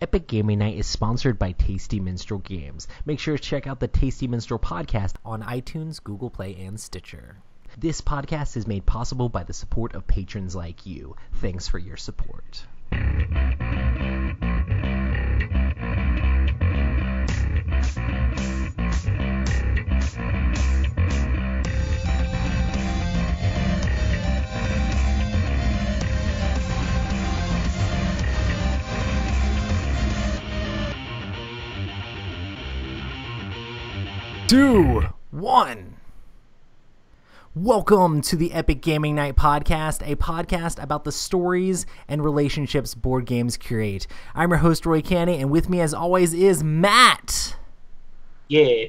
Epic Gaming Night is sponsored by Tasty Minstrel Games. Make sure to check out the Tasty Minstrel podcast on iTunes, Google Play, and Stitcher. This podcast is made possible by the support of patrons like you. Thanks for your support. Two, one. Welcome to the Epic Gaming Night podcast, a podcast about the stories and relationships board games create. I'm your host, Roy Canny, and with me, as always, is Matt. Yeah.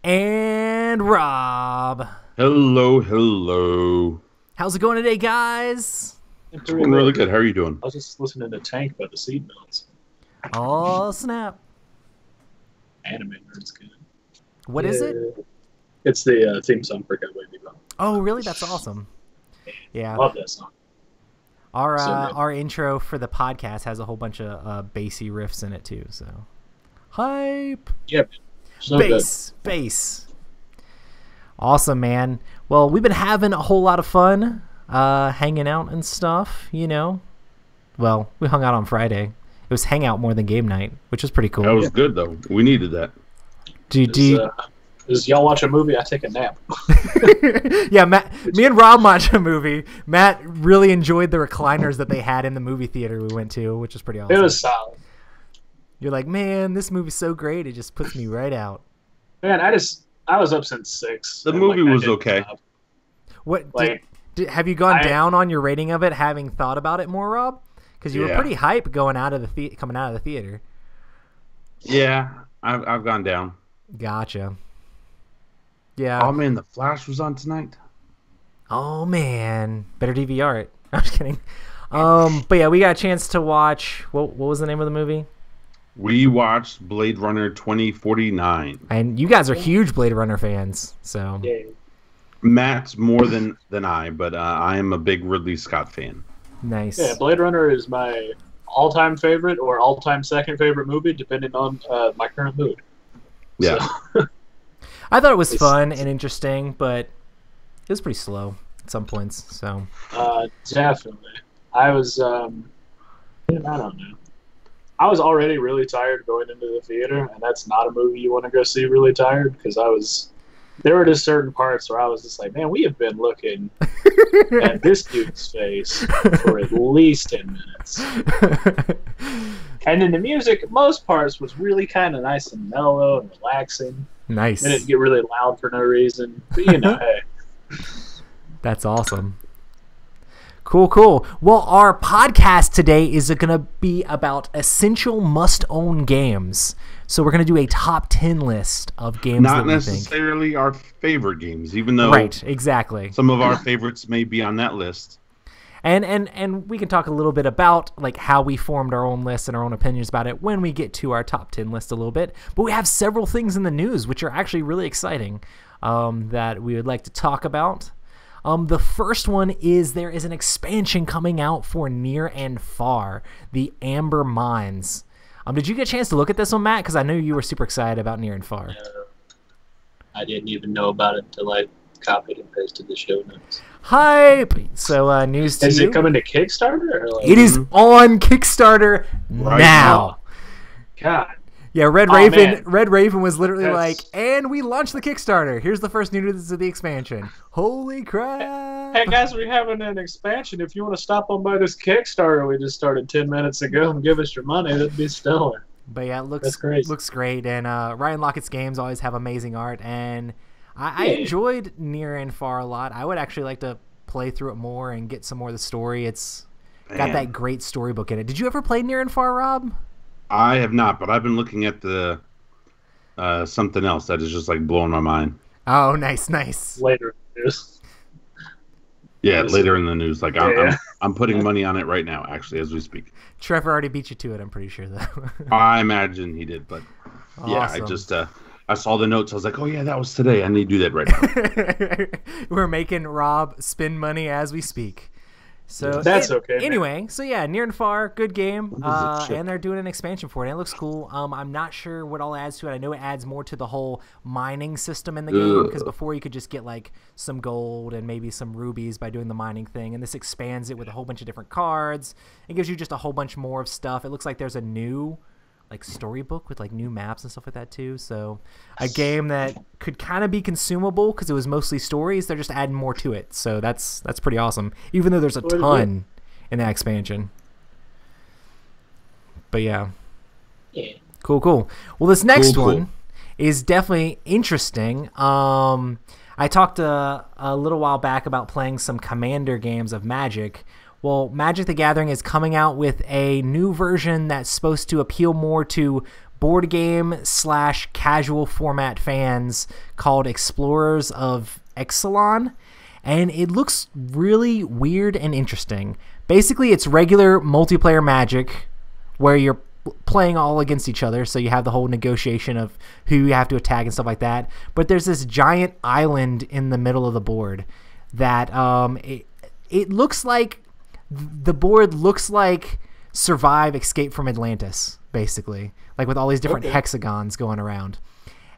And Rob. Hello, hello. How's it going today, guys? It's going really good. How are you doing? I was just listening to Tank about the seed belts. Oh, snap. Anime nerd's good. What is it? It's the theme song for Cowboy Bebop. Oh, really? That's awesome. Yeah. I love that song. Our intro for the podcast has a whole bunch of bassy riffs in it too. So, hype. Yep. So Bass. Awesome, man. Well, we've been having a whole lot of fun, hanging out and stuff. You know. Well, we hung out on Friday. It was hangout more than game night, which was pretty cool. That was good though. We needed that. As y'all watch a movie, I take a nap. Yeah, me and Rob watched a movie. Matt really enjoyed the recliners that they had in the movie theater we went to, which was pretty awesome. It was solid. You're like, man, this movie's so great, it just puts me right out. Man, I was up since 6. The movie was okay. What have you gone down on your rating of it, having thought about it more, Rob? Because you were pretty hype coming out of the theater. Yeah, I've gone down. Gotcha. Yeah. Oh man, The Flash was on tonight. Oh man, better DVR it. I'm just kidding. But yeah, we got a chance to watch. What was the name of the movie? We watched Blade Runner 2049. And you guys are huge Blade Runner fans, so. Yeah. Matt's more than I, but I am a big Ridley Scott fan. Nice. Yeah, Blade Runner is my all-time favorite or all-time second favorite movie, depending on my current mood. Yeah. So. I thought it was fun and interesting, but it was pretty slow at some points. So definitely, I was. I don't know. I was already really tired going into the theater, and that's not a movie you want to go see really tired because there were just certain parts where I was just like, man, we have been looking at this dude's face for at least 10 minutes. And then the music, most parts, was really kind of nice and mellow and relaxing. Nice. It didn't get really loud for no reason. But, hey. That's awesome. Cool. Well, our podcast today is going to be about essential must-own games. So we're going to do a top 10 list of games Not that we necessarily our favorite games, even though right, exactly. Some of our favorites may be on that list. And we can talk a little bit about like how we formed our own list and our own opinions about it when we get to our top 10 list a little bit. But we have several things in the news which are actually really exciting that we would like to talk about. The first one is there is an expansion coming out for Near and Far, the Amber Mines. Did you get a chance to look at this one, Matt? Because I know you were super excited about Near and Far. I didn't even know about it until I copied and pasted the show notes. Hype! So news to you. Is it coming to Kickstarter? Or it is on Kickstarter right now. God. Yeah, Red Raven was literally like, and we launched the Kickstarter. Here's the first news of the expansion. Holy crap! Hey guys, we're having an expansion. If you want to stop on by this Kickstarter we just started 10 minutes ago and give us your money, that'd be stellar. But yeah, it looks great. And Ryan Lockett's games always have amazing art, and I enjoyed Near and Far a lot. I would actually like to play through it more and get some more of the story. It's got that great storybook in it. Did you ever play Near and Far, Rob? I have not, but I've been looking at the something else that is just like blowing my mind. Oh, nice. Later in the news. Yeah, later in the news. Like I'm putting money on it right now, actually, as we speak. Trevor already beat you to it, I'm pretty sure, though. I imagine he did, but awesome. Yeah, I just I saw the notes. I was like, oh yeah, that was today. I need to do that right now. We're making Rob spend money as we speak. So That's okay, man. Anyway, so yeah, Near and Far, good game, What is it, shit? and they're doing an expansion for it. And it looks cool. I'm not sure what all adds to it. I know it adds more to the whole mining system in the game, because before you could just get like some gold and maybe some rubies by doing the mining thing, and this expands it with a whole bunch of different cards. It gives you just a whole bunch more of stuff. It looks like there's a new like storybook with like new maps and stuff like that too. So a game that could kind of be consumable because it was mostly stories. They're just adding more to it. So that's pretty awesome. Even though there's a ton in that expansion. But yeah. Cool. Well, this next one is definitely interesting. I talked a little while back about playing some Commander games of Magic. Well, Magic the Gathering is coming out with a new version that's supposed to appeal more to board game / casual format fans called Explorers of Ixalan. And it looks really weird and interesting. Basically, it's regular multiplayer Magic where you're playing all against each other, so you have the whole negotiation of who you have to attack and stuff like that. But there's this giant island in the middle of the board that it looks like the board looks like Survive Escape from Atlantis, basically, like with all these different hexagons going around.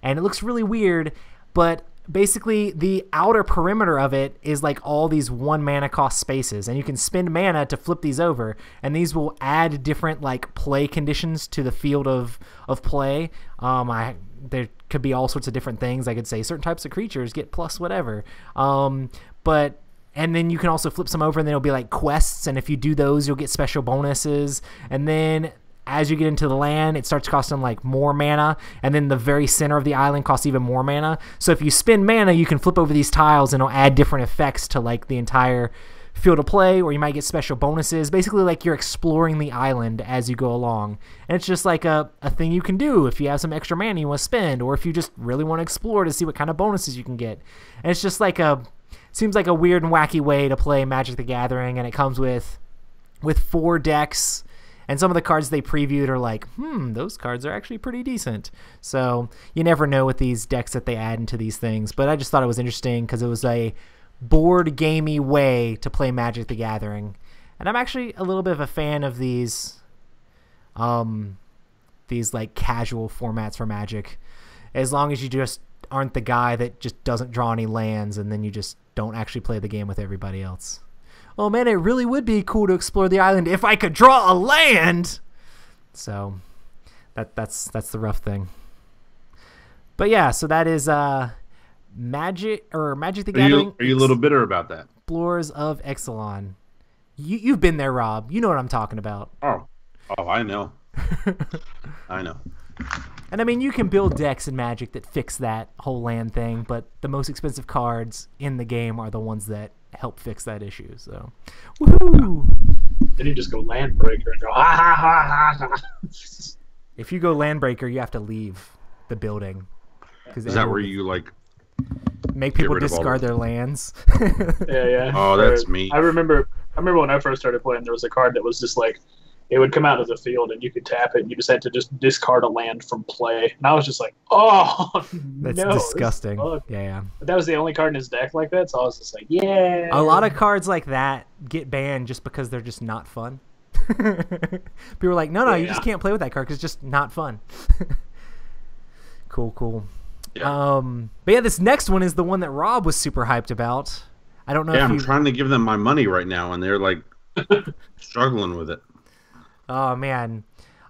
And it looks really weird, but basically the outer perimeter of it is like all these 1 mana cost spaces, and you can spend mana to flip these over, and these will add different like play conditions to the field of play. There could be all sorts of different things. I could say certain types of creatures get plus whatever, and then you can also flip some over, and then it'll be like quests, and if you do those, you'll get special bonuses. And then as you get into the land, it starts costing like more mana, and then the very center of the island costs even more mana. So if you spend mana, you can flip over these tiles, and it'll add different effects to like the entire field of play, or you might get special bonuses. Basically, like you're exploring the island as you go along. And it's just like a thing you can do if you have some extra mana you want to spend, or if you just really want to explore to see what kind of bonuses you can get. And it's just like seems like a weird and wacky way to play Magic the Gathering, and it comes with 4 decks, and some of the cards they previewed are like, those cards are actually pretty decent. So you never know with these decks that they add into these things, but I just thought it was interesting because it was a board gamey way to play Magic the Gathering. And I'm actually a little bit of a fan of these like casual formats for Magic, as long as you just aren't the guy that just doesn't draw any lands and then you just don't actually play the game with everybody else. Oh man, it really would be cool to explore the island if I could draw a land. So that's the rough thing. But yeah, so that is Magic the Gathering. Are you a little bitter about that? Explorers of Ixalan. You've been there, Rob. You know what I'm talking about. Oh, I know. I know. And I mean, you can build decks in Magic that fix that whole land thing, but the most expensive cards in the game are the ones that help fix that issue. So, woohoo! Then you just go Landbreaker and go ha ha ha ha ha. If you go Landbreaker, you have to leave the building. Is that where you like make people discard their lands? Yeah. Oh, that's me. I remember when I first started playing, there was a card that was just like, it would come out of the field and you could tap it and you just had to just discard a land from play. And I was just like, oh, that's no, disgusting. Yeah. But that was the only card in his deck like that, so I was just like, yeah. A lot of cards like that get banned just because they're just not fun. People are like, no, you just can't play with that card because it's just not fun. Cool. Yeah. But yeah, this next one is the one that Rob was super hyped about. I don't know if I'm trying to give them my money right now, and they're like struggling with it. Oh man.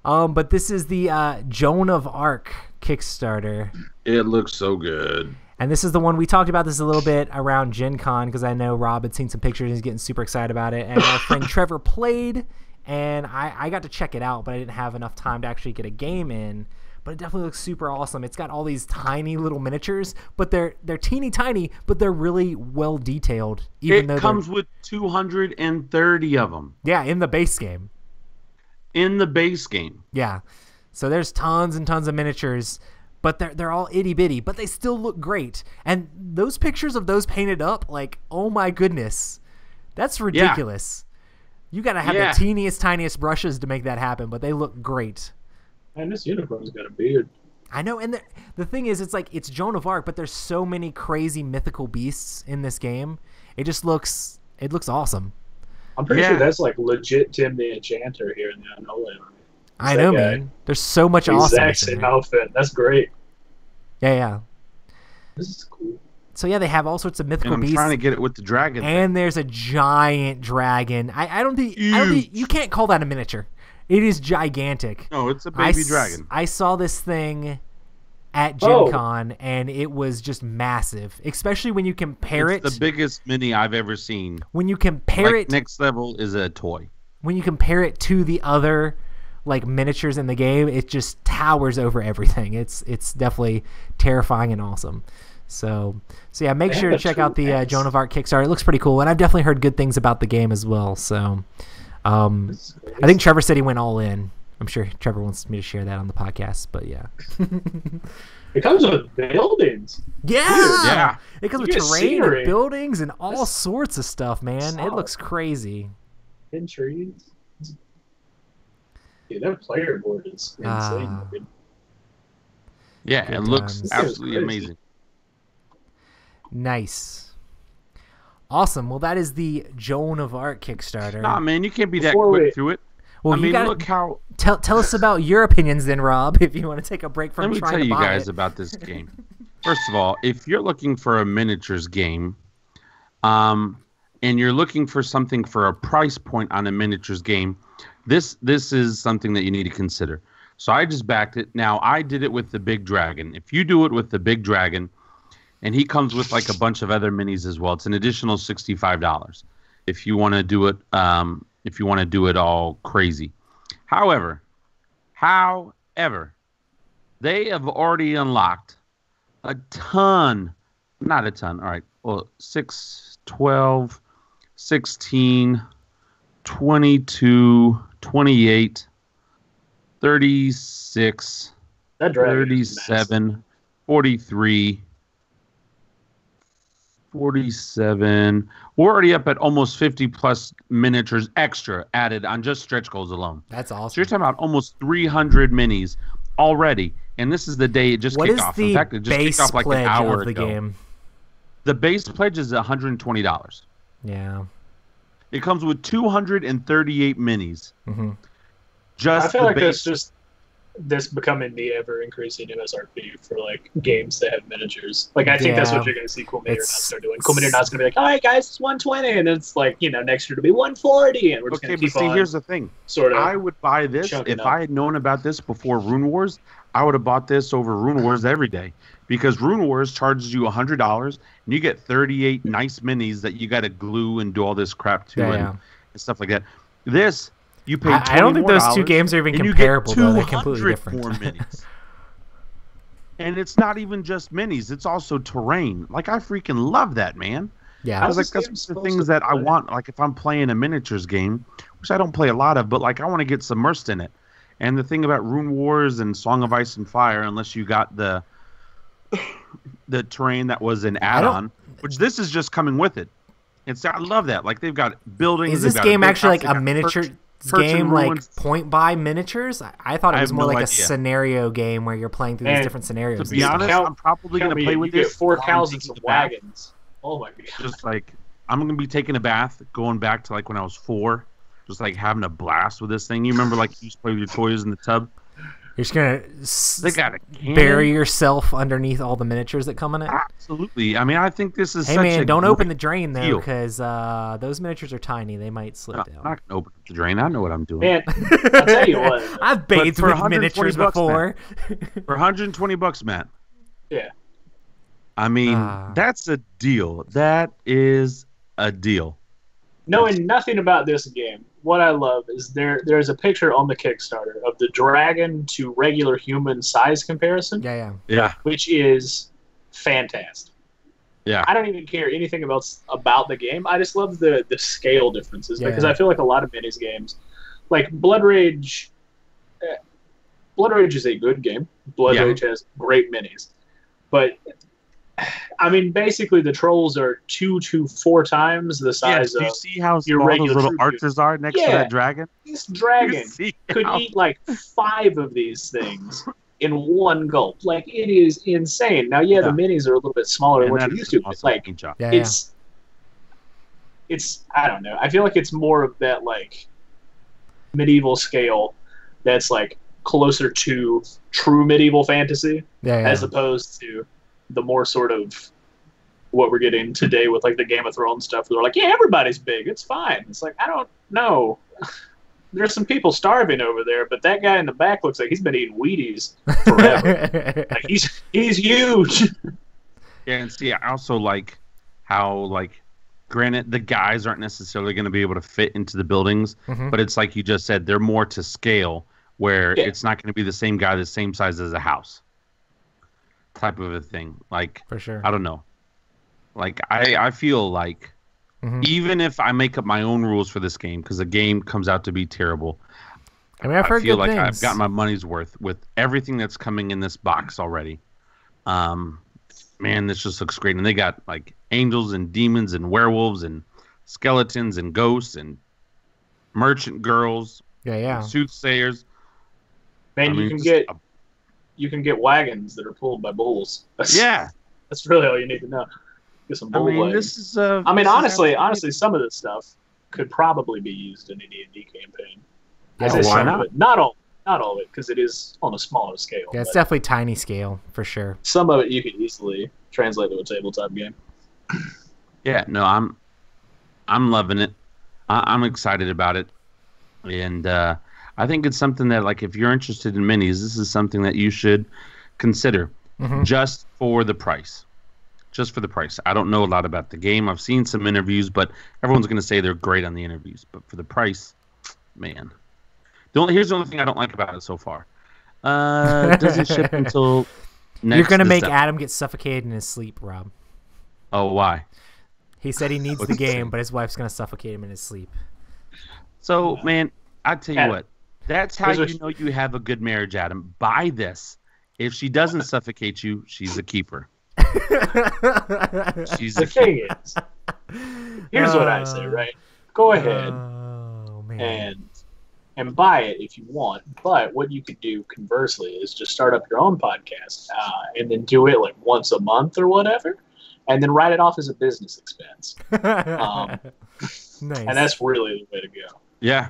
But this is the Joan of Arc Kickstarter. It looks so good. And this is the one we talked about this a little bit around Gen Con, because I know Rob had seen some pictures and he's getting super excited about it. And our friend Trevor played, and I got to check it out, but I didn't have enough time to actually get a game in. But it definitely looks super awesome. It's got all these tiny little miniatures, but they're teeny tiny, but they're really well detailed. It comes with 230 of them. Yeah, in the base game. Yeah. So there's tons and tons of miniatures, but they're all itty bitty, but they still look great. And those pictures of those painted up, like, oh my goodness, that's ridiculous. Yeah. You got to have the teeniest, tiniest brushes to make that happen, but they look great. Man, this unicorn's got a beard. I know, and the thing is, it's Joan of Arc, but there's so many crazy mythical beasts in this game. It looks awesome. I'm pretty sure that's like legit Tim the Enchanter here in the Unholy Army. I know, man. There's so much awesome. Exact same outfit. That's great. Yeah. This is cool. So yeah, they have all sorts of mythical beasts. I'm trying to get it with the dragon. And there's a giant dragon. I don't think you can't call that a miniature. It is gigantic. No, it's a baby dragon. I saw this thing at Gen Con, and it was just massive, especially when you compare it's the biggest mini I've ever seen. When you compare it, next level is a toy. When you compare it to the other like miniatures in the game, it just towers over everything. It's definitely terrifying and awesome. So yeah, make sure to check out the Joan of Arc Kickstarter. It looks pretty cool, and I've definitely heard good things about the game as well. So I think Trevor said he went all in. I'm sure Trevor wants me to share that on the podcast, but yeah. It comes with buildings. Yeah. It comes with terrain and buildings and all sorts of stuff, man. Solid. It looks crazy. In trees. Dude, that player board is insane. Yeah, it looks absolutely amazing. Nice. Awesome. Well, that is the Joan of Arc Kickstarter. Nah, man, you can't be that quick through it. Well, look how... Tell us about your opinions then, Rob, if you want to take a break from trying to buy it. Let me tell you guys about this game. First of all, if you're looking for a miniatures game, and you're looking for something for a price point on a miniatures game, this is something that you need to consider. So I just backed it. Now, I did it with the Big Dragon. If you do it with the Big Dragon, and he comes with like a bunch of other minis as well, it's an additional $65 if you want to do it. If you want to do it all crazy. However, they have already unlocked a ton. Not a ton. All right. Well, 6, 12, 16, 22, 28, 36, 37, 43, 47. We're already up at almost 50 plus miniatures extra added on just stretch goals alone. That's awesome. So you're talking about almost 300 minis already, and this is the day it just kicked off. In fact, it just kicked off like an hour ago. Game? The base pledge is $120. Yeah. It comes with 238 minis. Mm-hmm. I feel like that's just this becoming the ever-increasing MSRP for like games that have miniatures. Like I think that's what you're going to see Cool Mini or Not start doing. Cool Mini or Not's going to be like, all right, guys, it's 120, and it's like, you know, next year it'll be 140, and we're just going to keep on. Here's the thing. I would buy this if I had known about this before Rune Wars. I would have bought this over Rune Wars every day, because Rune Wars charges you $100, and you get 38 nice minis that you got to glue and do all this crap to and stuff like that. This. You pay $20 I don't think those two games are even comparable, though. They're completely different. More minis. And it's not even just minis. It's also terrain. Like, I freaking love that, man. Yeah. I was like, that's the things that I want. Like, if I'm playing a miniatures game, which I don't play a lot of, but, like, I want to get submersed in it. And the thing about Rune Wars and Song of Ice and Fire, unless you got the terrain that was an add-on, which this is just coming with it. I love that. Like, they've got buildings. Is this game actually like a miniature game, like point by miniatures? I thought it was more like a scenario game where you're playing through these different scenarios. To be honest, I'm probably going to play with this. 4 cows and some wagons. Oh my god! Just like I'm going to be taking a bath, going back to like when I was 4, just like having a blast with this thing. You remember like you used to play with your toys in the tub? You're just gonna bury yourself underneath all the miniatures that come in it. Absolutely. I mean, I think this is. Hey man, don't open the drain though, because those miniatures are tiny. They might slip down. I'm not gonna open the drain. I know what I'm doing. Man, I'll tell you what. I've bathed with miniatures before. For $120, Matt. Yeah. I mean, that's a deal. That is a deal. Knowing nothing about this game, what I love is there's a picture on the Kickstarter of the dragon to regular human size comparison. Yeah. Which is fantastic. Yeah. I don't even care anything about the game. I just love the scale differences because I feel like a lot of minis games, like Blood Rage. Blood Rage is a good game. Blood Rage has great minis, but I mean, basically, the trolls are 2 to 4 times the size of. You see how your small regular those little archers are next to that dragon? This dragon could eat like 5 of these things in one gulp. Like, it is insane. Now, the minis are a little bit smaller than what you're used to. It's like I don't know. I feel like it's more of that like medieval scale that's like closer to true medieval fantasy as opposed to the more sort of what we're getting today with like the Game of Thrones stuff. They're like, yeah, everybody's big. It's fine. It's like, I don't know. There's some people starving over there, but that guy in the back looks like he's been eating Wheaties forever. Like he's huge. Yeah, and see, I also like how, like, granted, the guys aren't necessarily going to be able to fit into the buildings, but it's like you just said, they're more to scale, where it's not going to be the same guy the same size as a house type of a thing. Like, for sure. I don't know. Like, I feel like even if I make up my own rules for this game, because the game comes out to be terrible, I mean, I've heard feel good like things. I've got my money's worth with everything that's coming in this box already. Man, this just looks great. And they got like angels and demons and werewolves and skeletons and ghosts and merchant girls. Yeah. Soothsayers. Man, you can get wagons that are pulled by bulls. That's really all you need to know. Get some bull wagons. This is. Honestly, some of this stuff could probably be used in a D&D campaign. Why not? Not all of it, because it is on a smaller scale. Yeah, it's definitely tiny scale for sure. Some of it you could easily translate to a tabletop game. Yeah, no, I'm loving it. I'm excited about it, and I think it's something that, like, if you're interested in minis, this is something that you should consider just for the price. Just for the price. I don't know a lot about the game. I've seen some interviews, but everyone's going to say they're great on the interviews. But for the price, man. Here's the only thing I don't like about it so far. It doesn't ship until next You're going to make December. Adam get suffocated in his sleep, Rob. Oh, why? He said he needs the game, but his wife's going to suffocate him in his sleep. So, man, I tell you Adam, what. That's how you know you have a good marriage, Adam. Buy this. If she doesn't suffocate you, she's a keeper. She's a thing is, here's what I say, right? Go ahead and buy it if you want. But what you could do conversely is just start up your own podcast and then do it like once a month or whatever, and then write it off as a business expense. Nice. And that's really the way to go. Yeah.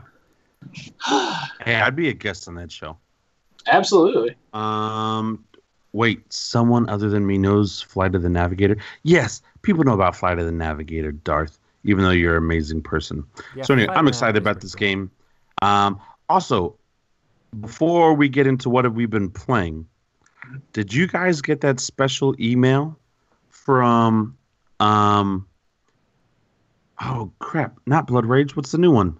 Hey, I'd be a guest on that show. Absolutely. Wait, someone other than me knows Flight of the Navigator? Yes, people know about Flight of the Navigator, Darth, even though you're an amazing person. Yeah, so anyway, I'm excited about this game. Also, before we get into what have we been playing, did you guys get that special email from, oh crap, not Blood Rage, what's the new one?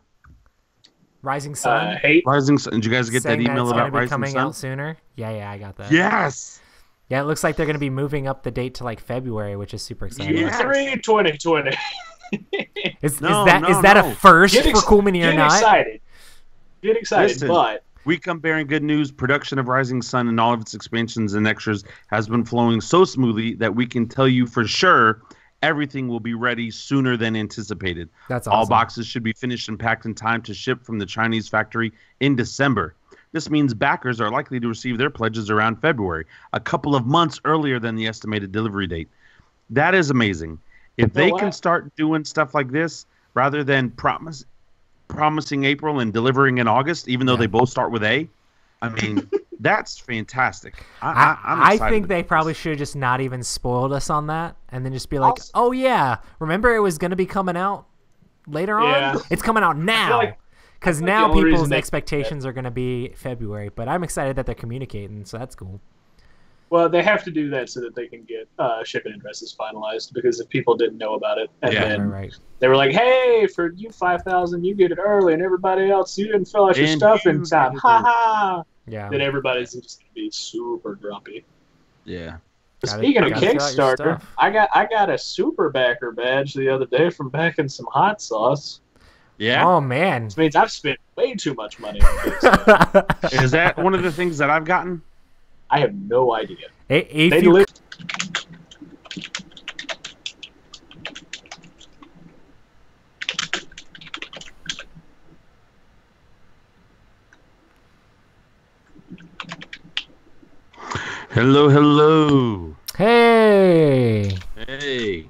Rising Sun. Hate. Rising Sun. Did you guys get that email about Rising coming Sun? out sooner? Yeah, I got that. Yes. Yeah, it looks like they're going to be moving up the date to like February, which is super exciting. Q3 2020. Is that a first for Cool Mini or not? Get excited, Listen, but we come bearing good news. Production of Rising Sun and all of its expansions and extras has been flowing so smoothly that we can tell you for sure everything will be ready sooner than anticipated. That's awesome. All boxes should be finished and packed in time to ship from the Chinese factory in December. This means backers are likely to receive their pledges around February, a couple of months earlier than the estimated delivery date. That is amazing. If they can start doing stuff like this rather than promising April and delivering in August, even though they both start with A, I mean, that's fantastic. I think they probably should have just not even spoiled us on that and then just be like, oh, yeah, remember it was going to be coming out later on? It's coming out now. Because now people's expectations are going to be February. But I'm excited that they're communicating, so that's cool. Well, they have to do that so that they can get shipping addresses finalized. Because if people didn't know about it, and then they were like, "Hey, for you 5,000, you get it early, and everybody else, you didn't fill out your stuff in time." Ha ha! Yeah. Then everybody's just gonna be super grumpy. Yeah. Speaking of Kickstarter, I got a super backer badge the other day from backing some hot sauce. Yeah. Oh man. Which means I've spent way too much money on Kickstarter. Is that one of the things that I've gotten? I have no idea. Hello. Hey. Hey.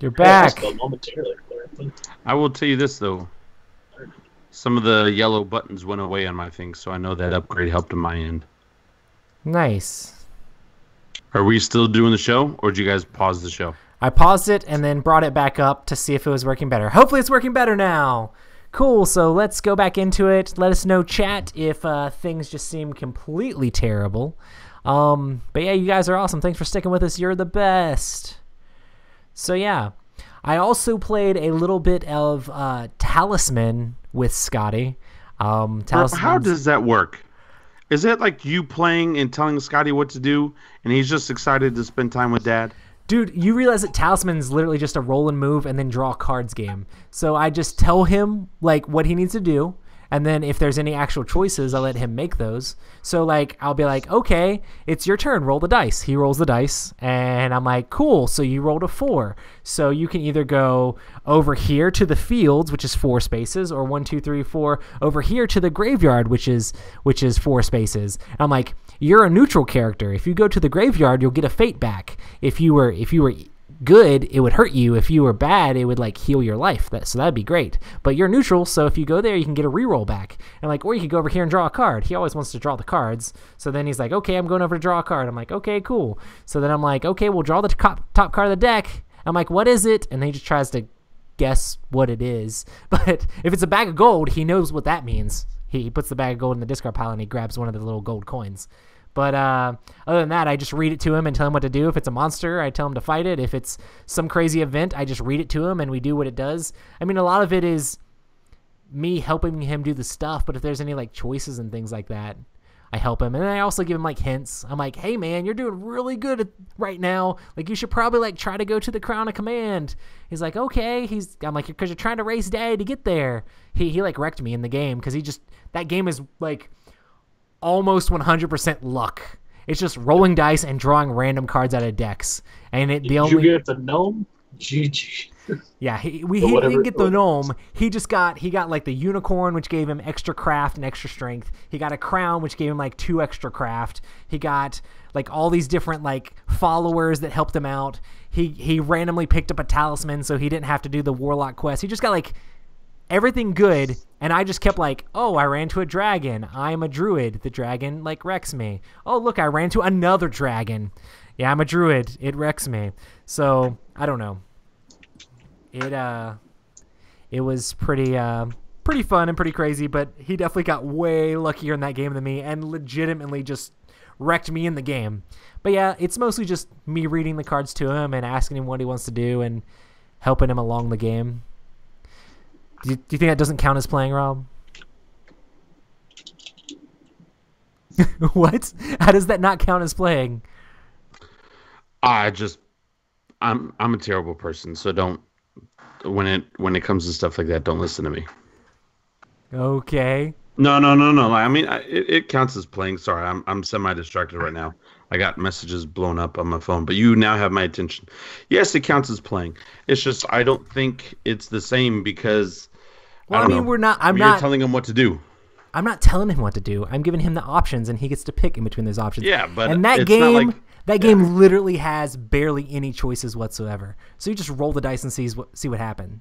You're back. Momentarily. I will tell you this though. Some of the yellow buttons went away on my thing, so I know that upgrade helped on my end. Nice. Are we still doing the show, or did you guys pause the show? I paused it and then brought it back up to see if it was working better. Hopefully it's working better now. Cool, so let's go back into it. Let us know, chat, if things just seem completely terrible. But yeah, you guys are awesome. Thanks for sticking with us. You're the best. So yeah, I also played a little bit of Talisman with Scotty. How does that work? Is it like you playing and telling Scotty what to do, and he's just excited to spend time with Dad? Dude, you realize that Talisman's literally just a roll and move and then draw cards game. So I just tell him like what he needs to do, and then if there's any actual choices, I let him make those. So like I'll be like, okay, it's your turn, roll the dice. He rolls the dice, and I'm like, cool, so you rolled a 4. So you can either go over here to the fields, which is 4 spaces, or 1, 2, 3, 4, over here to the graveyard, which is 4 spaces. And I'm like, you're a neutral character. If you go to the graveyard, you'll get a fate back. If you were good, it would hurt you. If you were bad, it would like heal your life. So that'd be great. But you're neutral, so if you go there, you can get a reroll back. And like, or you could go over here and draw a card. He always wants to draw the cards. So then he's like, okay, I'm going over to draw a card. I'm like, okay, cool. So then I'm like, okay, we'll draw the top card of the deck. I'm like, what is it? And then he just tries to guess what it is. But if it's a bag of gold, he knows what that means. He puts the bag of gold in the discard pile and he grabs one of the little gold coins. But other than that, I just read it to him and tell him what to do. If it's a monster, I tell him to fight it. If it's some crazy event, I just read it to him and we do what it does. I mean, a lot of it is me helping him do the stuff, but if there's any like choices and things like that, I help him. And then I also give him like hints. I'm like, hey man, you're doing really good right now. Like you should probably like try to go to the Crown of Command. He's like, okay. I'm like, because you're trying to race Daddy to get there. He like wrecked me in the game because that game is like almost 100% luck. It's just rolling dice and drawing random cards out of decks. And Did you get the gnome? GG. Yeah, he didn't get the gnome. He got like the unicorn, which gave him extra craft and extra strength. He got a crown, which gave him like 2 extra craft. He got like all these different like followers that helped him out. He randomly picked up a talisman, so he didn't have to do the warlock quest. He just got like everything good, and I just kept like, oh, I ran to a dragon. I'm a druid. The dragon like wrecks me. Oh, look, I ran to another dragon. Yeah, I'm a druid. It wrecks me. So I don't know. It was pretty fun and pretty crazy, but he definitely got way luckier in that game than me and legitimately just wrecked me in the game. But yeah, it's mostly just me reading the cards to him and asking him what he wants to do and helping him along the game. Do you think that doesn't count as playing, Rob? What? How does that not count as playing? I'm a terrible person, so don't. When it comes to stuff like that, don't listen to me. Okay. No. I mean, it counts as playing. Sorry, I'm semi-distracted right now. I got messages blown up on my phone, but you now have my attention. Yes, it counts as playing. It's just I don't think it's the same because. Well, I mean, You're telling him what to do. I'm not telling him what to do. I'm giving him the options, and he gets to pick in between those options. Yeah, but and that it's game, not like, that game literally has barely any choices whatsoever. So you just roll the dice and see what happens.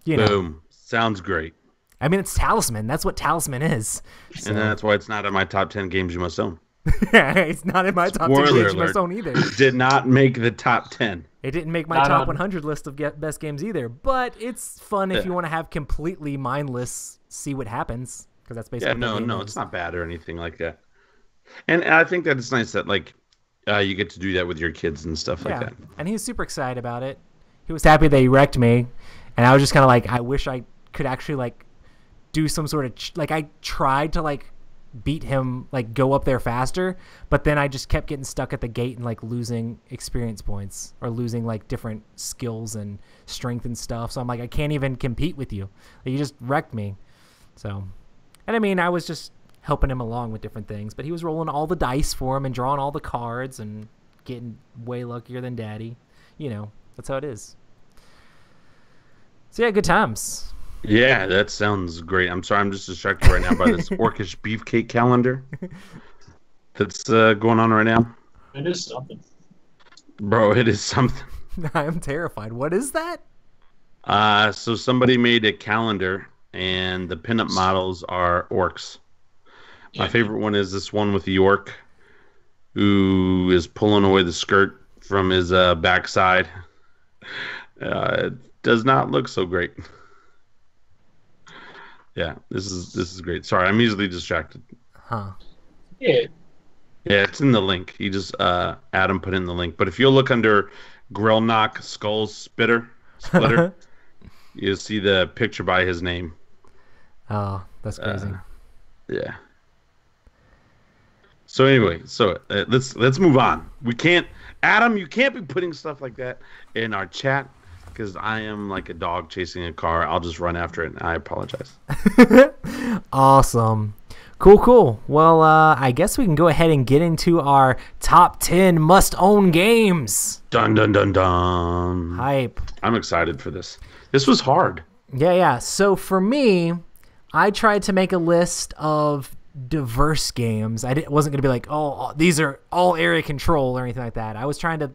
Boom. Sounds great. I mean, it's Talisman. That's what Talisman is. So. And that's why it's not in my top 10 games you must own. It's not in my top 10 games you must own either. Did not make the top 10. It didn't make my top 100 list of best games either, but it's fun if you want to have completely mindless, see what happens, because that's basically no, it's not bad or anything like that. And I think that it's nice that like you get to do that with your kids and stuff like that. And he was super excited about it. He was happy that he wrecked me, and I was just kind of like, I wish I could actually like do some sort of like I tried to like beat him, like go up there faster, but then I just kept getting stuck at the gate and like losing experience points or losing like different skills and strength and stuff. So I'm like, I can't even compete with you. Like, you just wrecked me. So, and I mean, I was just helping him along with different things, but he was rolling all the dice for him and drawing all the cards and getting way luckier than Daddy. You know, that's how it is. So yeah, good times. Yeah, that sounds great. I'm sorry, I'm just distracted right now by this orcish beefcake calendar that's going on right now. It is something. Bro, it is something. I'm terrified. What is that? So somebody made a calendar, and the pinup models are orcs. My favorite one is this one with the orc who is pulling away the skirt from his backside. It does not look so great. Yeah, this is great. Sorry, I'm easily distracted. Huh. Yeah. Yeah, it's in the link. He just Adam put in the link. But if you look under Grill Knock Skull Splitter, you'll see the picture by his name. Oh, that's crazy. Yeah. So anyway, let's move on. We can't, Adam, you can't be putting stuff like that in our chat because I am like a dog chasing a car. I'll just run after it, and I apologize. Awesome. Cool. Well, I guess we can go ahead and get into our top 10 must-own games. Dun, dun, dun, dun. Hype. I'm excited for this. This was hard. Yeah. So for me, I tried to make a list of diverse games. Wasn't going to be like, oh, these are all area control or anything like that. I was trying to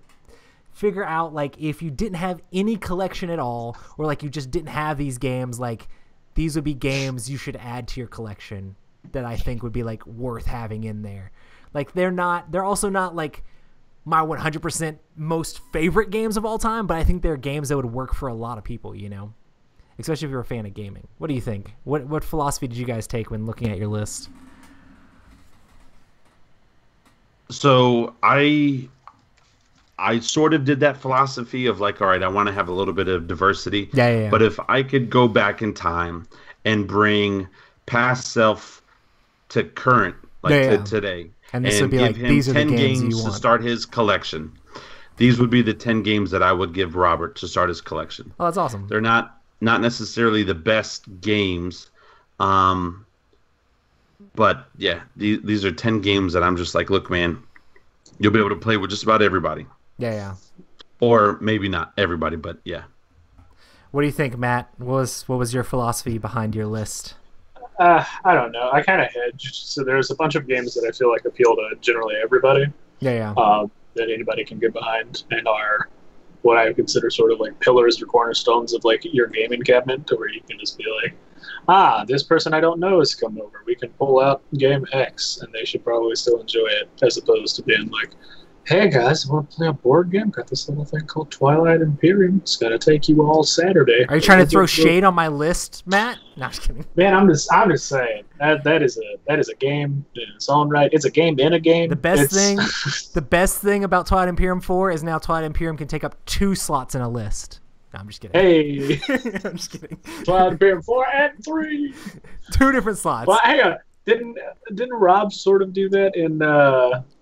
figure out, like, if you didn't have any collection at all, or like you just didn't have these games, like these would be games you should add to your collection that I think would be like worth having in there. Like they're also not like my 100% most favorite games of all time, but I think they're games that would work for a lot of people, you know, especially if you're a fan of gaming. What do you think? What philosophy did you guys take when looking at your list? So I sort of did that philosophy of like, all right, I want to have a little bit of diversity. Yeah. But if I could go back in time and bring past self to current, to today, and this would be give like, him these are 10 the games games you to want. start his collection, these would be the 10 games that I would give Robert to start his collection. Oh, that's awesome. They're not necessarily the best games, but yeah, these are 10 games that I'm just like, look, man, you'll be able to play with just about everybody. Yeah. Or maybe not everybody, but yeah. What do you think, Matt? What was your philosophy behind your list? I don't know. I kind of hedged. So there's a bunch of games that I feel like appeal to generally everybody. Yeah. That anybody can get behind and are what I consider sort of like pillars or cornerstones of like your gaming cabinet, to where you can just be like, this person I don't know has come over. We can pull out game X and they should probably still enjoy it, as opposed to being like, hey guys, want to play a board game? Got this little thing called Twilight Imperium. It's gonna take you all Saturday. Are you trying to throw shade on my list, Matt? No, I'm just kidding. Man, I'm just saying that is a game in its own right. It's a game in a game. The best thing about Twilight Imperium 4 is now Twilight Imperium can take up 2 slots in a list. No, I'm just kidding. Hey, I'm just kidding. Twilight Imperium 4 and 3. 2 different slots. Well, hang on. Didn't Rob sort of do that in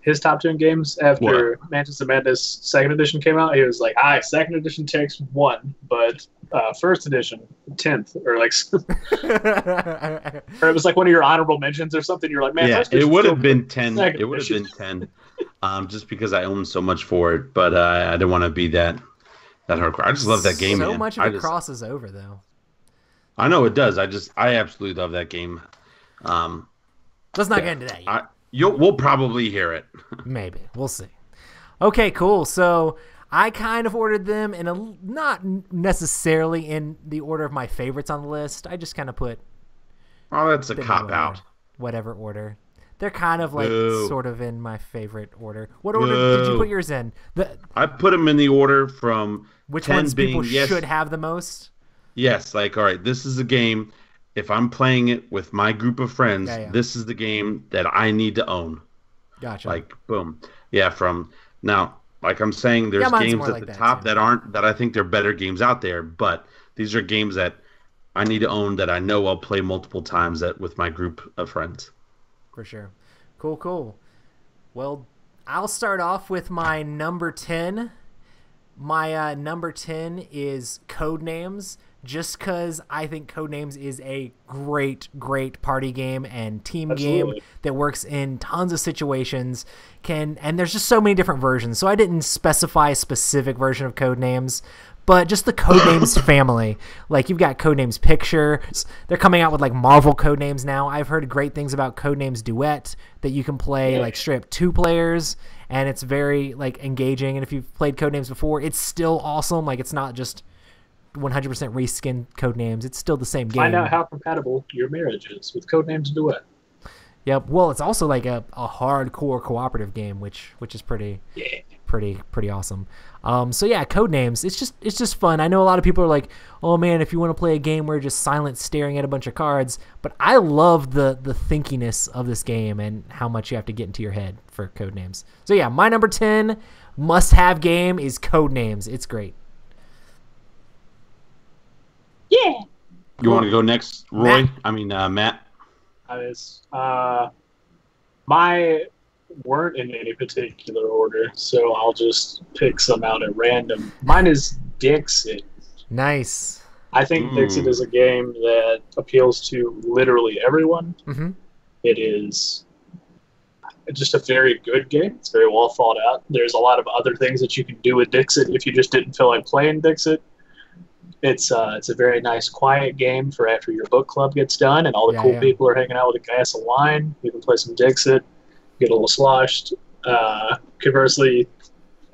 his top 10 games after Manchester Madness 2nd edition came out? He was like, 2nd edition takes 1, but 1st edition 10th, or like, or it was like one of your honorable mentions or something. You're like, man, yeah, it would have been 10. It would have been 10, just because I own so much for it. But I didn't want to be that hardcore. I just love that game. So man. much of it crosses over, though. I know it does. I absolutely love that game. Let's not get into that yet. We'll probably hear it. Maybe. We'll see. Okay, cool. So I kind of ordered them in not necessarily in the order of my favorites on the list. I just kind of put... Oh, that's a cop-out. Whatever order. They're kind of like sort of in my favorite order. What order did you put yours in? I put them in the order from which 10 ones being, people should have the most? Yes, like, all right, this is a game... If I'm playing it with my group of friends, this is the game that I need to own. Gotcha. Like, boom. Yeah, from now, like I'm saying, there's games at the top that I think they're better games out there, but these are games that I need to own that I know I'll play multiple times with my group of friends. For sure. Cool. Well, I'll start off with my number 10. My number 10 is Codenames. Just because I think Codenames is a great party game and team game that works in tons of situations. And there's just so many different versions. So I didn't specify a specific version of Codenames, but just the Codenames family. Like, you've got Codenames Pictures. They're coming out with like Marvel Codenames now. I've heard great things about Codenames Duet that you can play like straight up 2 players, and it's very like engaging. And if you've played Codenames before, it's still awesome. Like, it's not just 100% reskinned Codenames. It's still the same game. Find out how compatible your marriage is with Codenames Duet. Yep. Well, it's also like a hardcore cooperative game, which is pretty awesome. So yeah, Codenames. It's just fun. I know a lot of people are like, oh man, if you want to play a game where you're just silent staring at a bunch of cards, but I love the thinkiness of this game and how much you have to get into your head for Codenames. So yeah, my number 10 must-have game is Codenames. It's great. Yeah. You want to go next, Roy? Matt. My weren't in any particular order, so I'll just pick some out at random. Mine is Dixit. Nice. I think Dixit is a game that appeals to literally everyone. Mm-hmm. It is just a very good game. It's very well thought out. There's a lot of other things that you can do with Dixit if you just didn't feel like playing Dixit. It's a very nice, quiet game for after your book club gets done and all the cool people are hanging out with a glass of wine. You can play some Dixit, get a little sloshed. Conversely,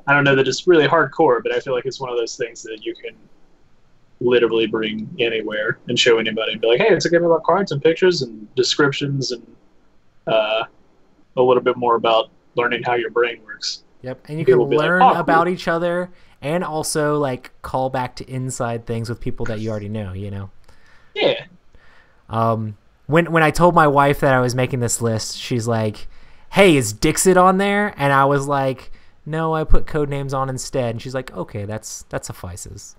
I don't know that it's really hardcore, but I feel like it's one of those things that you can literally bring anywhere and show anybody and be like, hey, it's a game about cards and pictures and descriptions and a little bit more about learning how your brain works. Yep, and you can learn about each other and also like call back to inside things with people that you already know, you know? Yeah. When I told my wife that I was making this list, she's like, hey, is Dixit on there? And I was like, no, I put Codenames on instead. And she's like, okay, that suffices.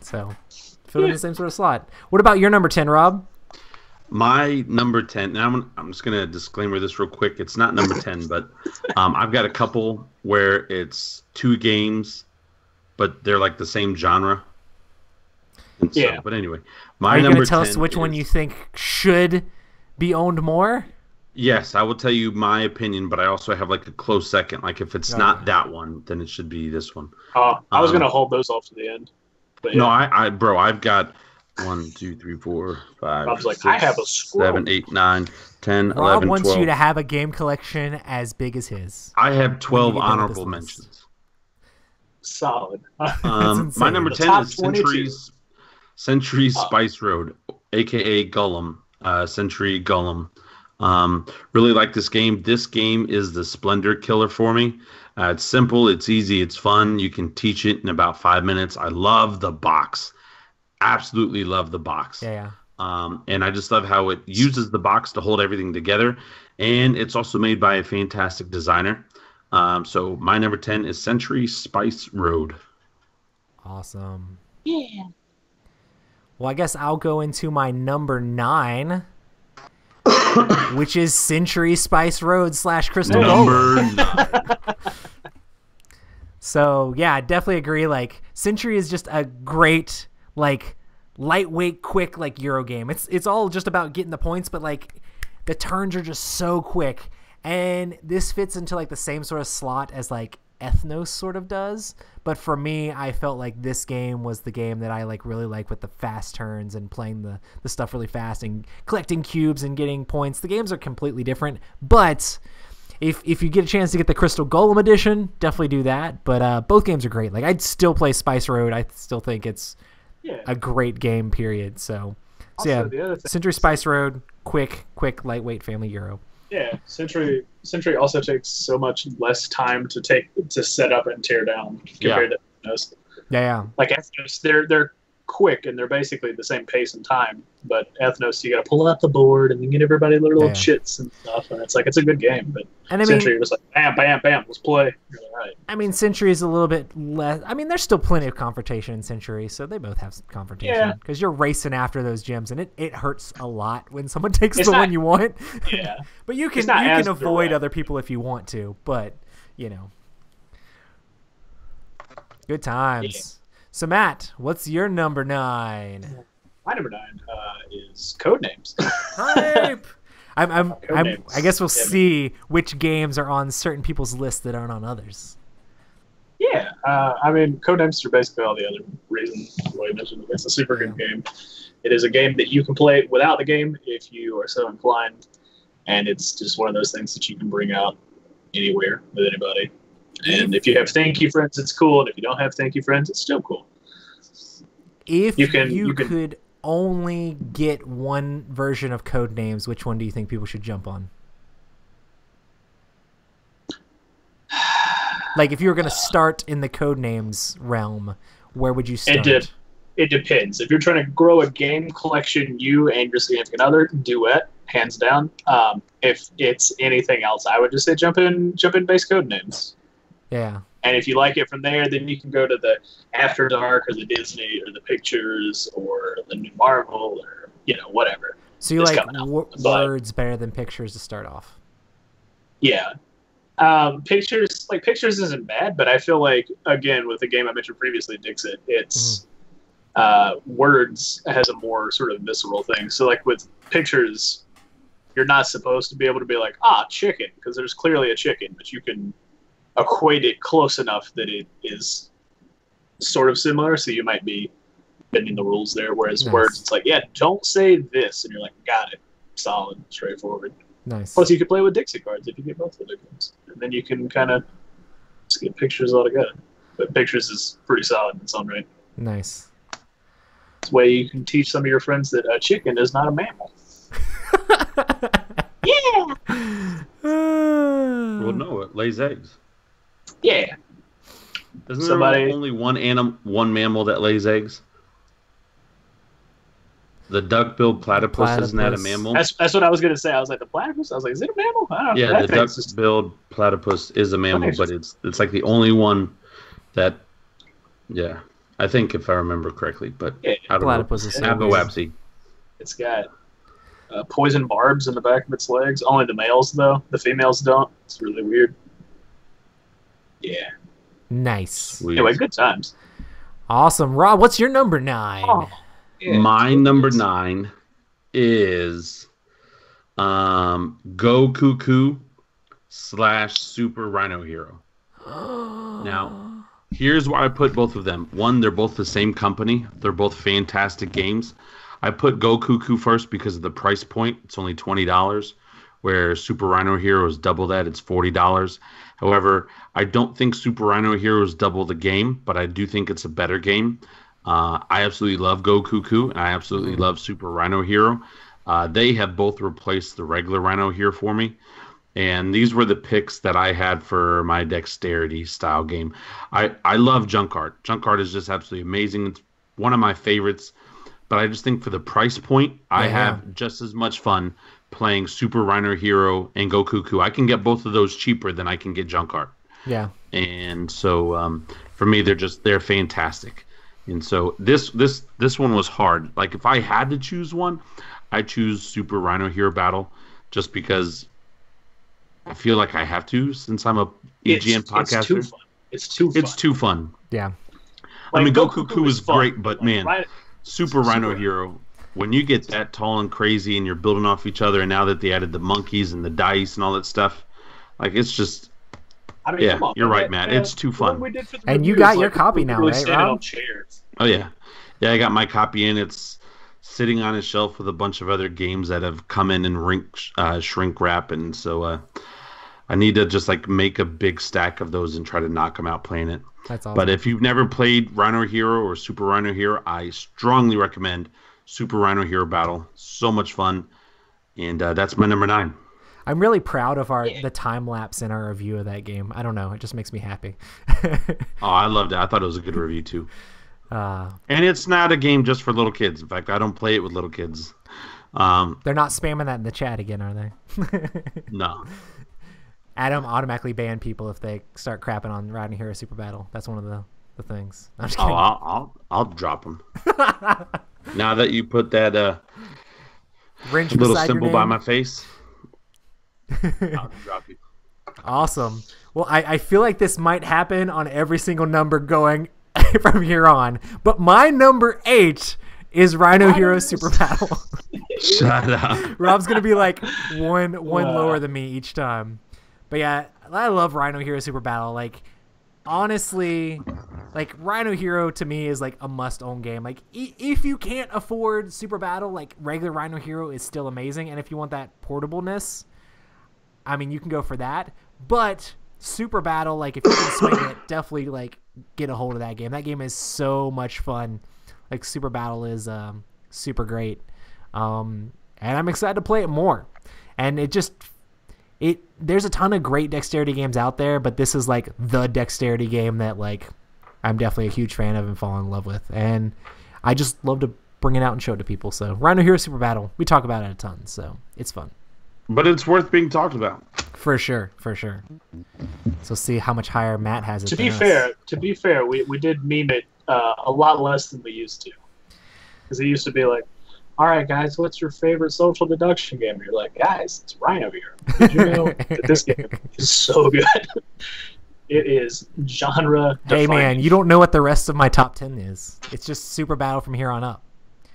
So, fill in the same sort of slot. What about your number 10, Rob? My number 10, now I'm just going to disclaimer this real quick. It's not number 10, but I've got a couple where it's 2 games, but they're like the same genre. And so, but anyway, my number 10 Are you going to tell us which one you think should be owned more? Yes, I will tell you my opinion, but I also have like a close second. Like if it's not that one, then it should be this one. I was going to hold those off to the end. But no, I've got 1, 2, 3, 4, 5, I was like, 6, I have a 7, 8, 9, 10, Rob 11, wants 12. you to have a game collection as big as his. I have 12 honorable mentions. Solid. My number 10 is Century Spice Road, a.k.a. Gollum. Century Gollum. Really like this game. This game is the Splendor killer for me. It's simple, it's easy, it's fun. You can teach it in about 5 minutes. I love the box. Absolutely love the box. Yeah. And I just love how it uses the box to hold everything together. And it's also made by a fantastic designer. So my number 10 is Century Spice Road. Awesome. Yeah. Well, I guess I'll go into my number 9, which is Century Spice Road / Crystal Number Gold. 9. So, yeah, I definitely agree. Like, Century is just a great, like, lightweight, quick, like, Euro game. It's all just about getting the points, but, like, the turns are just so quick. And this fits into, like, the same sort of slot as, like, Ethnos sort of does. But for me, I felt like this game was the game that I, like, really like with the fast turns and playing the stuff really fast and collecting cubes and getting points. The games are completely different, but if you get a chance to get the Crystal Golem edition, definitely do that. But both games are great. Like, I'd still play Spice Road. I still think it's a great game, period. So yeah, Century Spice Road, quick, lightweight family Euro. Yeah, Century also takes so much less time to set up and tear down compared to Ethnos. Yeah. Like Ethnos, they're quick and they're basically the same pace and time. But Ethnos, you got to pull out the board and then get everybody their little chits and stuff. And it's like, it's a good game. But Century, you're just like, bam, bam, bam, let's play. You're like, all right. I mean, Century is a little bit less. I mean, there's still plenty of confrontation in Century, so they both have some confrontation. Because you're racing after those gems, and it hurts a lot when someone takes the one you want. Yeah. But you can avoid other people if you want to. But, you know. Good times. Yeah. So, Matt, what's your number 9? My number 9 is Codenames. Hype! I guess we'll see which games are on certain people's lists that aren't on others. Yeah. Yeah, I mean, Codenames are basically all the other reasons why I mentioned it. It's a super good game. It is a game that you can play without the game if you are so inclined, and it's just one of those things that you can bring out anywhere with anybody. And if you have thank you friends, it's cool, and if you don't have thank you friends, it's still cool. If you could only get one version of Codenames, which one do you think people should jump on? Like, if you were going to start in the Codenames realm, where would you start? It depends. If you're trying to grow a game collection, you and your significant other, duet, hands down. If it's anything else, I would just say jump in base Codenames. Yeah. And if you like it from there, then you can go to the After Dark or the Disney or the Pictures or the new Marvel or, whatever. So you like words better than pictures to start off? Yeah. Pictures isn't bad, but I feel like, again, with the game I mentioned previously, Dixit, it's words has a more sort of visceral thing. So like with pictures, you're not supposed to be able to be like, chicken, because there's clearly a chicken, but you can equate it close enough that it is sort of similar, so you might be bending the rules there. Whereas words, it's like, don't say this, and you're like, got it, solid, straightforward. Nice. Plus, you could play with Dixie cards if you get both of the games, and then you can kind of skip pictures altogether. But pictures is pretty solid in its own right. Nice. This way, you can teach some of your friends that a chicken is not a mammal. Yeah. Well, no, it lays eggs. Yeah. Isn't there only one mammal that lays eggs? The duck-billed platypus, isn't that a mammal? That's what I was going to say. I was like, the platypus? I was like, is it a mammal? I don't know. Yeah, the duck-billed platypus is a mammal, but it's like the only one that, I think if I remember correctly, but I don't platypus know. Is Abowapsy. It's got poison barbs in the back of its legs. Only the males, though. The females don't. It's really weird. Yeah. Nice. Sweet. Anyway, good times. Awesome. Rob, what's your number 9? Oh, yeah. My number 9 is Go Cuckoo / Super Rhino Hero. Now, here's why I put both of them. One, they're both the same company. They're both fantastic games. I put Go Cuckoo first because of the price point. It's only $20, where Super Rhino Hero is double that. It's $40. However, I don't think Super Rhino Hero is double the game, but I do think it's a better game. I absolutely love Go Cuckoo, and I absolutely love Super Rhino Hero. They have both replaced the regular Rhino Hero for me. And these were the picks that I had for my dexterity style game. I love Junk Art. Junk Art is just absolutely amazing. It's one of my favorites. But I just think for the price point, I have just as much fun playing Super Rhino Hero and Go Cuckoo. I can get both of those cheaper than I can get Junk Art. Yeah. And so for me, they're fantastic. And so this one was hard. Like if I had to choose one, I choose Super Rhino Hero Battle just because I feel like I have to since I'm a EGN podcaster. It's too fun. Yeah. I mean, Go Cuckoo is great, but man, Super Rhino Hero, when you get that tall and crazy and you're building off each other, and now that they added the monkeys and the dice and all that stuff, like it's just, you're right, Matt. It's too fun. And you got your copy now, right, Rob? Oh, yeah. Yeah, I got my copy in. It's sitting on a shelf with a bunch of other games that have come in and shrink wrap, and so I need to just like make a big stack of those and try to knock them out playing it. That's awesome. But if you've never played Rhino Hero or Super Rhino Hero, I strongly recommend Super Rhino Hero Battle. So much fun. And that's my number 9. I'm really proud of the time lapse in our review of that game. I don't know. It just makes me happy. Oh, I loved it. I thought it was a good review too. And it's not a game just for little kids. In fact, I don't play it with little kids. They're not spamming that in the chat again, are they? No. Adam automatically ban people if they start crapping on Rhino Hero Super Battle. That's one of the things. I'm just kidding. I'll drop them. Now that you put that little symbol by my face, I'll drop you. Awesome. Well, I feel like this might happen on every single number going from here on. But my number 8 is Rhino Hero Super Battle. Shut up. Rob's gonna be like one lower than me each time. But yeah, I love Rhino Hero Super Battle. Like, honestly, like Rhino Hero to me is like a must-own game. Like if you can't afford Super Battle, like regular Rhino Hero is still amazing, and if you want that portableness, I mean, you can go for that. But Super Battle, like if you can swing it, definitely like get a hold of that game. That game is so much fun. Like Super Battle is super great, and I'm excited to play it more. And there's a ton of great dexterity games out there, but this is like the dexterity game that like I'm definitely a huge fan of and fall in love with. And I just love to bring it out and show it to people. So Rhino Hero Super Battle, we talk about it a ton, so it's fun. But it's worth being talked about. For sure. So see how much higher Matt has it. To be fair, we did meme it a lot less than we used to. Because it used to be like, all right, guys, what's your favorite social deduction game? And you're like, guys, it's Rhino Hero. Did you know that this game is so good? It is genre defining. Hey, man, you don't know what the rest of my top 10 is. It's just Super Battle from here on up.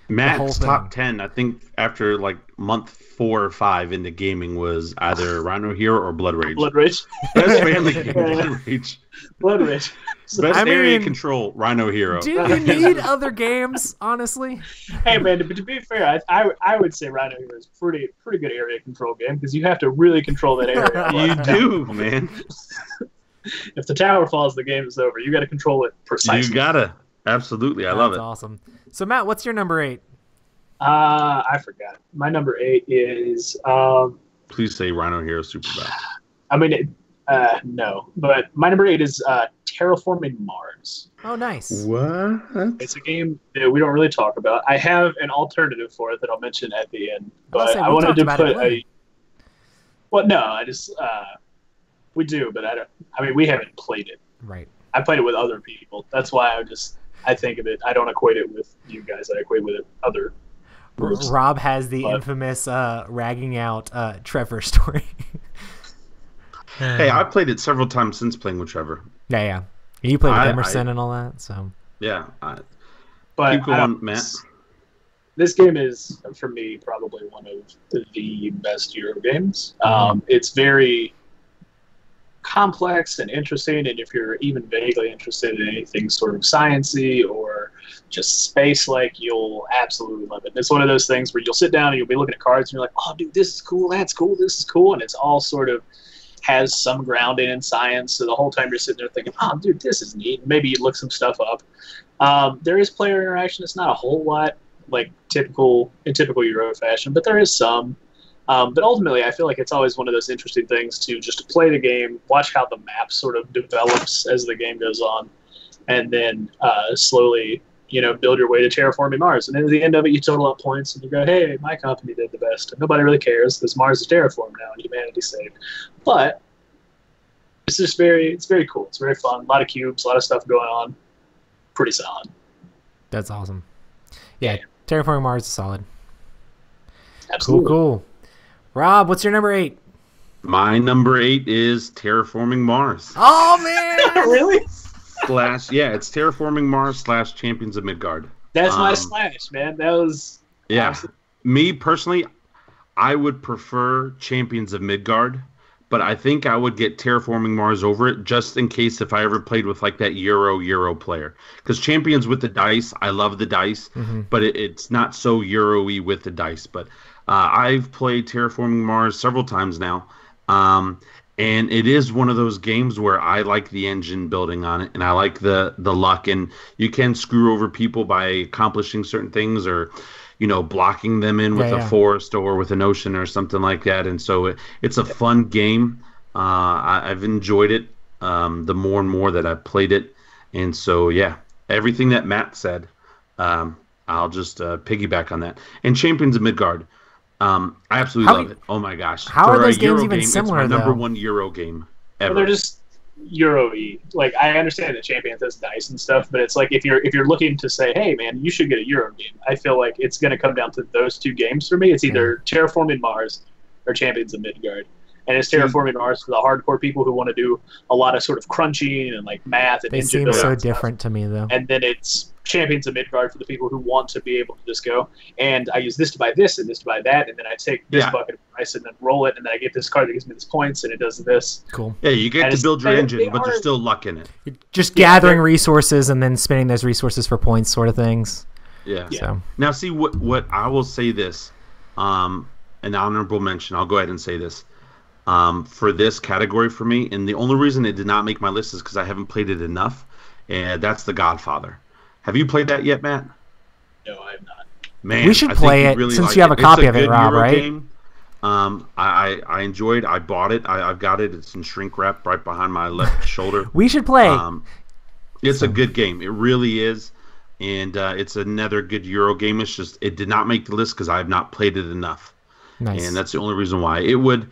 Matt's top 10, I think, after like month 4 or 5 into gaming was either Rhino Hero or Blood Rage. Blood Rage. Best family game, Blood Rage. Blood Rage. Best area control, Rhino Hero. Do you need other games, honestly? Hey, man, to be fair, I would say Rhino Hero is pretty good area control game because you have to really control that area. You do, man. If the tower falls, the game is over. You got to control it precisely. You gotta. Absolutely, I love it. That's awesome. So, Matt, what's your number 8? I forgot. My number 8 is... Please say Rhino Hero Super Battle. I mean, no. But my number 8 is Terraforming Mars. Oh, nice. What? It's a game that we don't really talk about. I have an alternative for it that I'll mention at the end. But I wanted to put a... Well, no, I just... we do, but we haven't played it. Right. I played it with other people. That's why I think of it. I don't equate it with you guys. I equate with other groups. Rob has the infamous ragging out Trevor story. Hey, I played it several times since playing with Trevor. Yeah. You played with Emerson and all that, so. Yeah. But keep going, Matt. This game is, for me, probably one of the best Euro games. It's very complex and interesting, and if you're even vaguely interested in anything sort of sciencey or just space-like, you'll absolutely love it. And it's one of those things where you'll sit down and you'll be looking at cards and you're like, oh, dude, this is cool, that's cool, this is cool, and it's all sort of has some grounding in science, so the whole time you're sitting there thinking, oh, dude, this is neat. Maybe you look some stuff up. There is player interaction. It's not a whole lot like typical Euro fashion, but there is some. But ultimately, I feel like it's always one of those interesting things to just play the game, watch how the map sort of develops as the game goes on, and then slowly, build your way to terraforming Mars. And then at the end of it, you total up points, and you go, hey, my company did the best. And nobody really cares because Mars is terraformed now and humanity's saved. But it's just it's very cool. It's very fun. A lot of cubes, a lot of stuff going on. Pretty solid. That's awesome. Yeah. Terraforming Mars is solid. Absolutely. Cool. Rob, what's your number 8? My number 8 is Terraforming Mars. Oh, man! Really? It's Terraforming Mars / Champions of Midgard. That's my slash, man. That was... Yeah. Awesome. Me, personally, I would prefer Champions of Midgard, but I think I would get Terraforming Mars over it just in case if I ever played with like that Euro player. Because Champions with the dice, I love the dice, but it's not so Euro-y with the dice. But I've played Terraforming Mars several times now, and it is one of those games where I like the engine building on it, and I like the luck, and you can screw over people by accomplishing certain things or blocking them in with a forest or with an ocean or something like that. And so it's a fun game. I've enjoyed it the more and more that I've played it. And so, everything that Matt said, I'll just piggyback on that. And Champions of Midgard, I absolutely love it. Oh, my gosh. How are those games even similar, it's my number one Euro game ever. Well, they're just Euro-y. Like, I understand that Champions has dice and stuff, but it's like if you're looking to say, hey man, you should get a Euro game, I feel like it's going to come down to those two games for me. It's either Terraforming Mars or Champions of Midgard. And it's Terraforming Mars for the hardcore people who want to do a lot of sort of crunching and like math and They engine seem building so and stuff. different to me, though. And then it's Champions of Midgard for the people who want to be able to just go, and I use this to buy this and this to buy that, and then I take this bucket of price and then roll it, and then I get this card that gives me this points, and it does this. Cool. Yeah, you get And to build your engine, but are- there's still luck in it. You're just gathering resources and then spending those resources for points, sort of things. Yeah. So Now, see what I will say this, an honorable mention. I'll go ahead and say this. For this category for me, and the only reason it did not make my list is because I haven't played it enough, and that's The Godfather. Have you played that yet, Matt? No, I have not. Man, We should I think play you'd it really since like you have a It's copy of it, good Rob, Euro right? game. I enjoyed. I bought it. I've got it. It's in shrink wrap right behind my left shoulder. we should play. It's a good game. It really is, and it's another good Euro game. It's just it did not make the list because I have not played it enough, Nice. and that's the only reason why. It would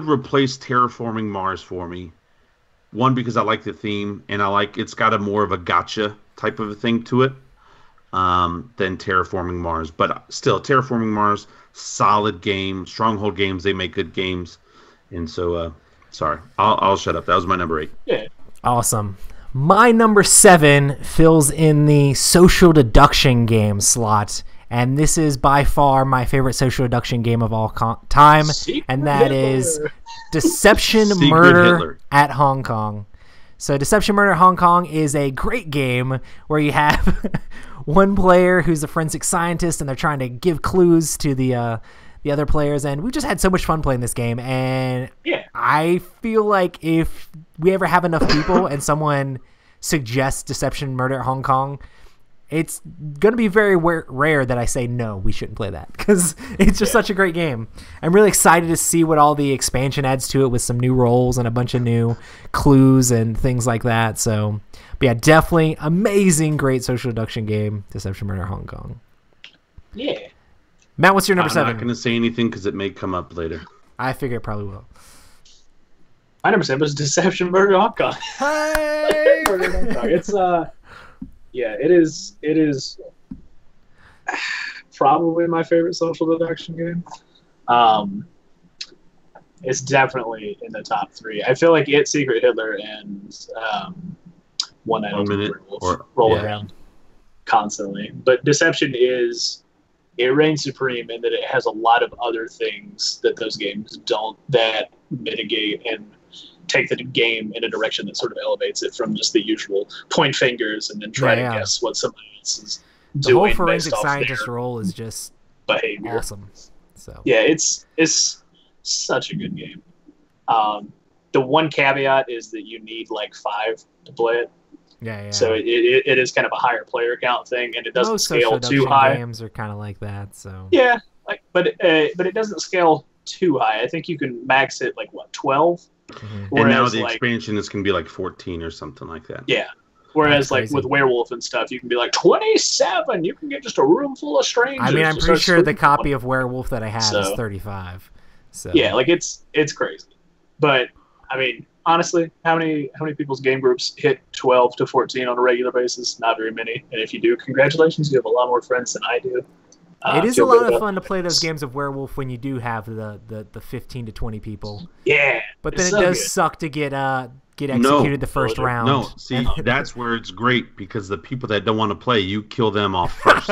replace Terraforming Mars for me. One, because I like the theme, and it's got a more of a gotcha type of a thing to it than Terraforming Mars. But still, Terraforming Mars, solid game. Stronghold Games, they make good games. And so, sorry, I'll shut up. That was my number 8. Yeah. Awesome. My number 7 fills in the social deduction game slot. And this is by far my favorite social deduction game of all time. And that is Deception Secret Murder Hitler. at Hong Kong. So Deception Murder at Hong Kong is a great game where you have one player who's a forensic scientist and they're trying to give clues to the other players. And we just had so much fun playing this game. And I feel like if we ever have enough people and someone suggests Deception Murder at Hong Kong, it's going to be very rare that I say, no, we shouldn't play that, because it's just such a great game. I'm really excited to see what all the expansion adds to it with some new roles and a bunch of new clues and things like that. So, but yeah, definitely amazing, great social deduction game, Deception Murder Hong Kong. Yeah. Matt, what's your number I'm 7? not going to say anything because it may come up later. I figure it probably will. My number 7 was Deception Murder Hong Kong. Hey! Murder Hong Kong. It's yeah, it is probably my favorite social deduction game. It's definitely in the top 3. I feel like Secret Hitler and One Night 1 minute Werewolf roll around constantly. But Deception it reigns supreme in that it has a lot of other things that those games don't, that mitigate and take the game in a direction that sort of elevates it from just the usual point fingers and then try to guess what somebody else is The whole doing forensic based off scientist their role is just behavior. awesome. So Yeah, it's such a good game. The one caveat is that you need like 5 to play it. yeah. So it is kind of a higher player count thing, and it doesn't Most scale social too deduction high. games are kind of like that. So Yeah, but it doesn't scale too high. I think you can max it like 12. Mhm. And now Whereas, the like, expansion is going to be like 14 or something like that. yeah. Whereas That's like crazy. with Werewolf and stuff, you can be like 27. You can get just a room full of strangers. I mean, I'm to pretty start sure the spooking copy one. of Werewolf that I have is So- 35. So Yeah, like it's crazy. But I mean, honestly, how many people's game groups hit 12 to 14 on a regular basis? Not very many. And if you do, congratulations, you have a lot more friends than I do. it is a feel lot good of about fun to play those this. games of Werewolf when you do have the 15 to 20 people. Yeah, But then it's it so does good. suck to get executed the first No, round. No, see, that's where it's great because the people that don't want to play, you kill them off first.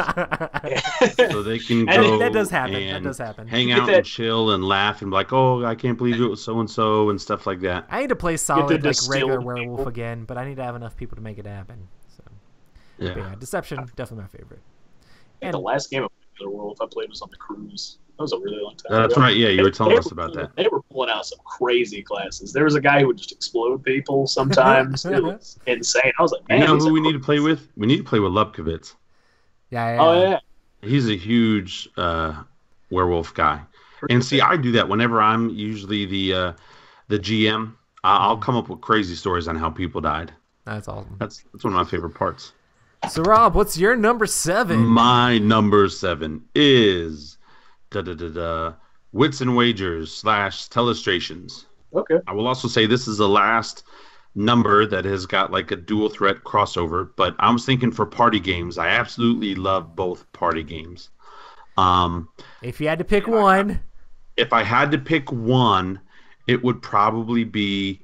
So they can And go that does happen. and That does happen. hang You get out that- and chill and laugh and be like, oh, I can't believe it was so-and-so and stuff like that. I need to play the solid like regular distilled Werewolf people. again, but I need to have enough people to make it happen. So but Yeah. yeah, Deception definitely my favorite. And the last game of Werewolf I played was on the cruise. That was a really long time That's ago. right. Yeah, you were telling us about that. They were pulling out some crazy classes. There was a guy who would just explode people sometimes. It was insane. I was like, You man, know these who are we need to play crazy. with? We need to play with Lubkovitz. Yeah. Oh, yeah. He's a huge werewolf guy. And see, I do that whenever I'm usually the GM. I'll come up with crazy stories on how people died. That's awesome. That's one of my favorite parts. So Rob, what's your number 7? My number 7 is Wits and Wagers / Telestrations. Okay. I will also say this is the last number that has got like a dual threat crossover, but I was thinking for party games, I absolutely love both party games. If you had to pick one, if I had to pick one, it would probably be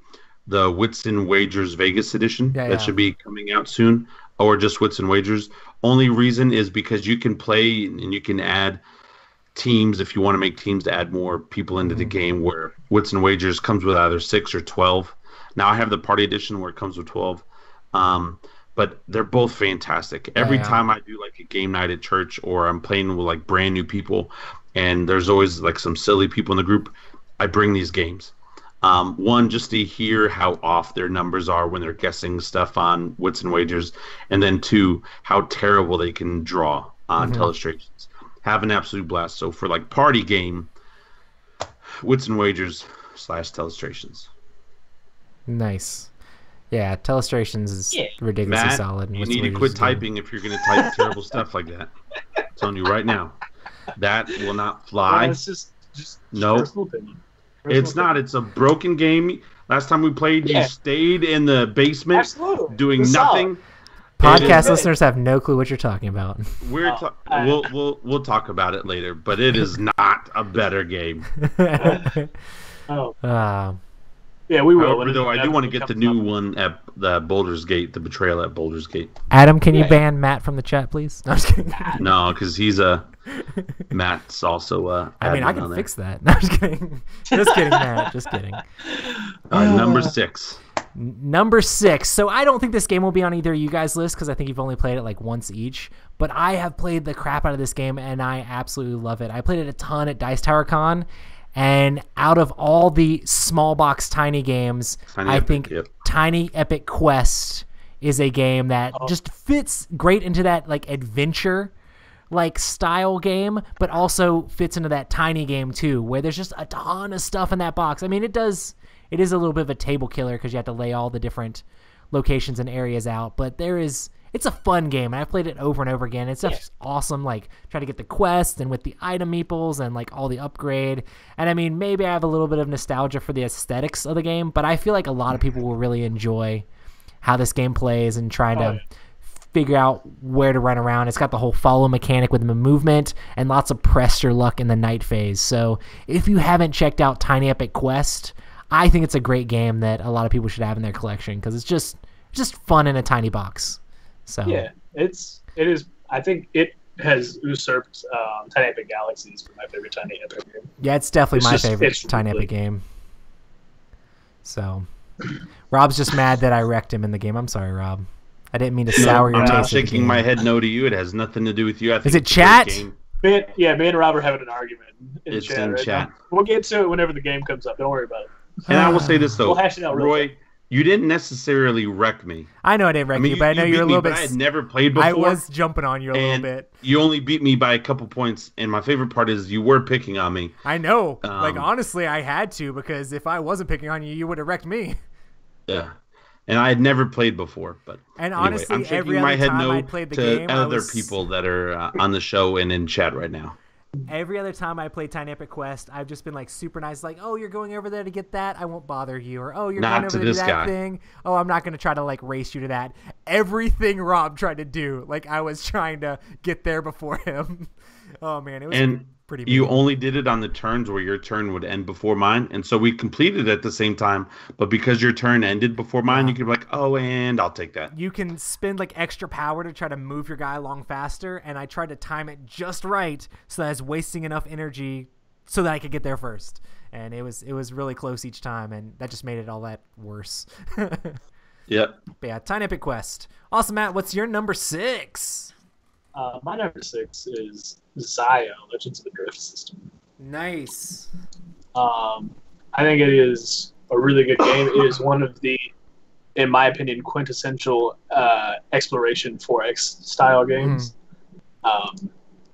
the Wits and Wagers Vegas edition. That should be coming out soon, or just Wits and Wagers. Only reason is because you can play and you can add teams if you want to make teams to add more people into the game, where Wits and Wagers comes with either 6 or 12. Now I have the party edition where it comes with 12. But they're both fantastic. Every time I do like a game night at church, or I'm playing with like brand new people, and there's always like some silly people in the group, I bring these games. One, just to hear how off their numbers are when they're guessing stuff on Wits and Wagers, and then 2, how terrible they can draw on Telestrations. Have an absolute blast. So for like party game, Wits and Wagers / Telestrations. Nice. Yeah, Telestrations is ridiculously Matt, solid. You need to quit typing if you're going to type terrible stuff like that. I'm telling you right now. That will not fly. Well, it's just no. personal opinion. It's not. It's a broken game. Last time we played, you stayed in the basement doing nothing. Podcast listeners have no clue what you're talking about. We'll talk about it later, but it is not a better game. Yeah, we will. However, though, I do want to get the new one at the Boulder's Gate, the Betrayal at Boulder's Gate. Adam, can you ban Matt from the chat, please? No, I'm just kidding. No, because Matt's also I mean, I can fix that. No, I'm just kidding. Just kidding, Matt. Just kidding. Number 6. Number 6. So I don't think this game will be on either of you guys' list because I think you've only played it like once each. But I have played the crap out of this game, and I absolutely love it. I played it a ton at Dice Tower Con. And out of all the small box tiny games, I think Tiny Epic Quest is a game that just fits great into that like adventure like style game, but also fits into that tiny game too, where there's just a ton of stuff in that box. I mean, it is a little bit of a table killer because you have to lay all the different locations and areas out, but it's a fun game, and I've played it over and over again. It's just awesome, like, trying to get the quest and with the item meeples and, like, all the upgrade. And, I mean, maybe I have a little bit of nostalgia for the aesthetics of the game, but I feel like a lot of people will really enjoy how this game plays and trying to figure out where to run around. It's got the whole follow mechanic with the movement and lots of press your luck in the night phase. So if you haven't checked out Tiny Epic Quest, I think it's a great game that a lot of people should have in their collection because it's just fun in a tiny box. So yeah, it is. I think it has usurped Tiny Epic Galaxies for my favorite Tiny Epic game. Yeah, it's definitely my favorite Tiny Epic game. So Rob's just mad that I wrecked him in the game. I'm sorry, Rob. I didn't mean to sour your taste. I'm not shaking my head no to you. It has nothing to do with you. I think is it chat? Me and Rob are having an argument in it's chat. In right chat. Now. We'll get to it whenever the game comes up. Don't worry about it. And I will say this though, we'll hash it out Roy. You didn't necessarily wreck me. I know I didn't wreck you, but I know you're a little bit. I had never played before. I was jumping on you a little bit. You only beat me by a couple points, and my favorite part is you were picking on me. I know. Like, honestly, I had to, because if I wasn't picking on you, you would have wrecked me. Yeah. And I had never played before, but honestly, anyway, I'm every shaking my other head time no I played the to game, other people that are on the show and in chat right now. Every other time I play Tiny Epic Quest, I've just been like super nice, like, oh, you're going over there to get that, I won't bother you, or oh, you're going over there to do that thing, oh, I'm not going to try to like race you to that. Everything Rob tried to do, like I was trying to get there before him. Oh man, it was pretty big. You only did it on the turns where your turn would end before mine, and so we completed at the same time, but because your turn ended before mine, you could be like, oh, and I'll take that. You can spend like extra power to try to move your guy along faster, and I tried to time it just right so that I was wasting enough energy so that I could get there first. And it was really close each time, and that just made it all that worse. Yep. But yeah, Tiny Epic Quest. Awesome, Matt, what's your number 6? My number 6 is Zio, Legends of the Drift System. Nice. I think it is a really good game. It is one of the, in my opinion, quintessential exploration 4X style games.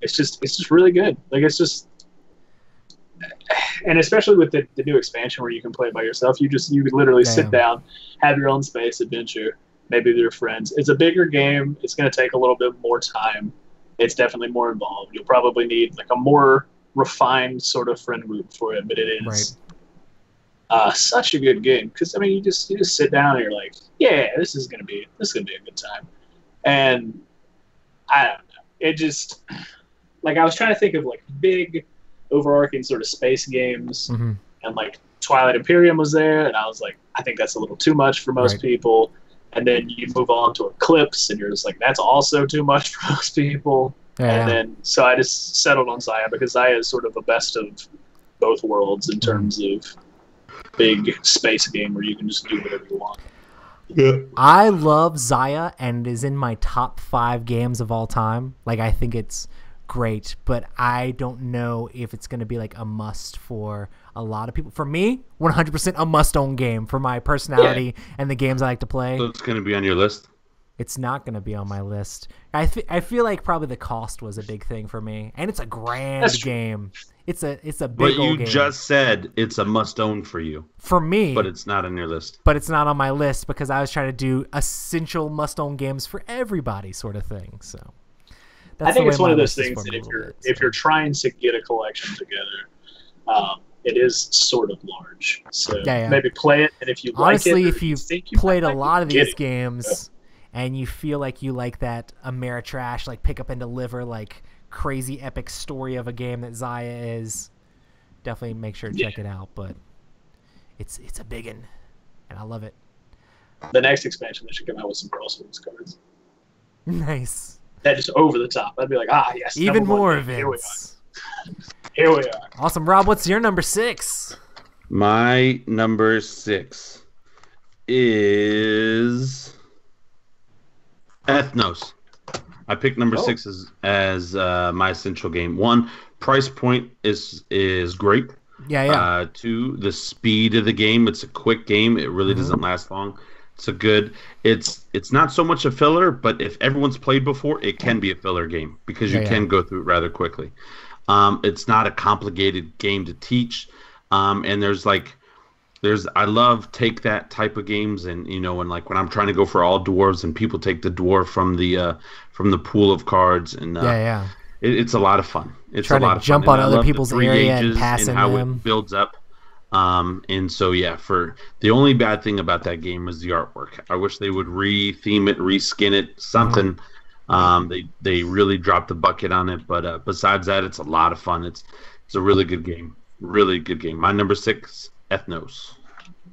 It's just really good. Like, it's just, and especially with the new expansion where you can play it by yourself, you could literally sit down, have your own space adventure, maybe with your friends. It's a bigger game. It's going to take a little bit more time. It's definitely more involved. You'll probably need like a more refined sort of friend group for it, but it is such a good game because I mean you just sit down and you're like, yeah, this is gonna be a good time. And I don't know, it just, like, I was trying to think of like big overarching sort of space games, Mm-hmm. and like Twilight Imperium was there, and I was like, I think that's a little too much for most Right. people. And then you move on to Eclipse, and you're just like, that's also too much for most people. Yeah. And then, so I just settled on Zaya because Zaya is sort of a best of both worlds in terms of big space game where you can just do whatever you want. Yeah. I love Zaya, and it is in my top 5 games of all time. Like, I think it's great, but I don't know if it's going to be like a must for a lot of people. For me, 100% a must-own game for my personality and the games I like to play. So it's going to be on your list? It's not going to be on my list. I feel like probably the cost was a big thing for me, and it's a grand game. It's a big But you old game. just said it's a must-own for you. For me. But it's not on your list. But it's not on my list because I was trying to do essential must-own games for everybody sort of thing. So I think it's one of those things that if you're trying to get a collection together, it is sort of large. So maybe play it, and if you honestly, like it, if you've played a lot of these games and you feel like you like that Ameritrash, like pick up and deliver, like crazy epic story of a game that Zaya is, definitely make sure to check it out. But it's a big one, and I love it. The next expansion they should come out with some Crosswords cards. Nice. That just over the top. I'd be like, yes. Even more events. Here we are. Awesome, Rob. What's your number 6? My number 6 is Ethnos. I picked number 6 as my essential game. 1, price point is great. Yeah. 2, the speed of the game. It's a quick game. It really doesn't last long. It's not so much a filler, but if everyone's played before, it can be a filler game because you can go through it rather quickly. It's not a complicated game to teach, and I love take that type of games, and when I'm trying to go for all dwarves and people take the dwarf from the pool of cards, and it's a lot of fun. It's trying a lot to of jump fun. on other people's area and passing and how them. It builds up. And so for the only bad thing about that game is the artwork. I wish they would re-theme it, reskin it, something. They really dropped the bucket on it, but besides that, it's a lot of fun. It's a really good game. Really good game. My number 6, Ethnos.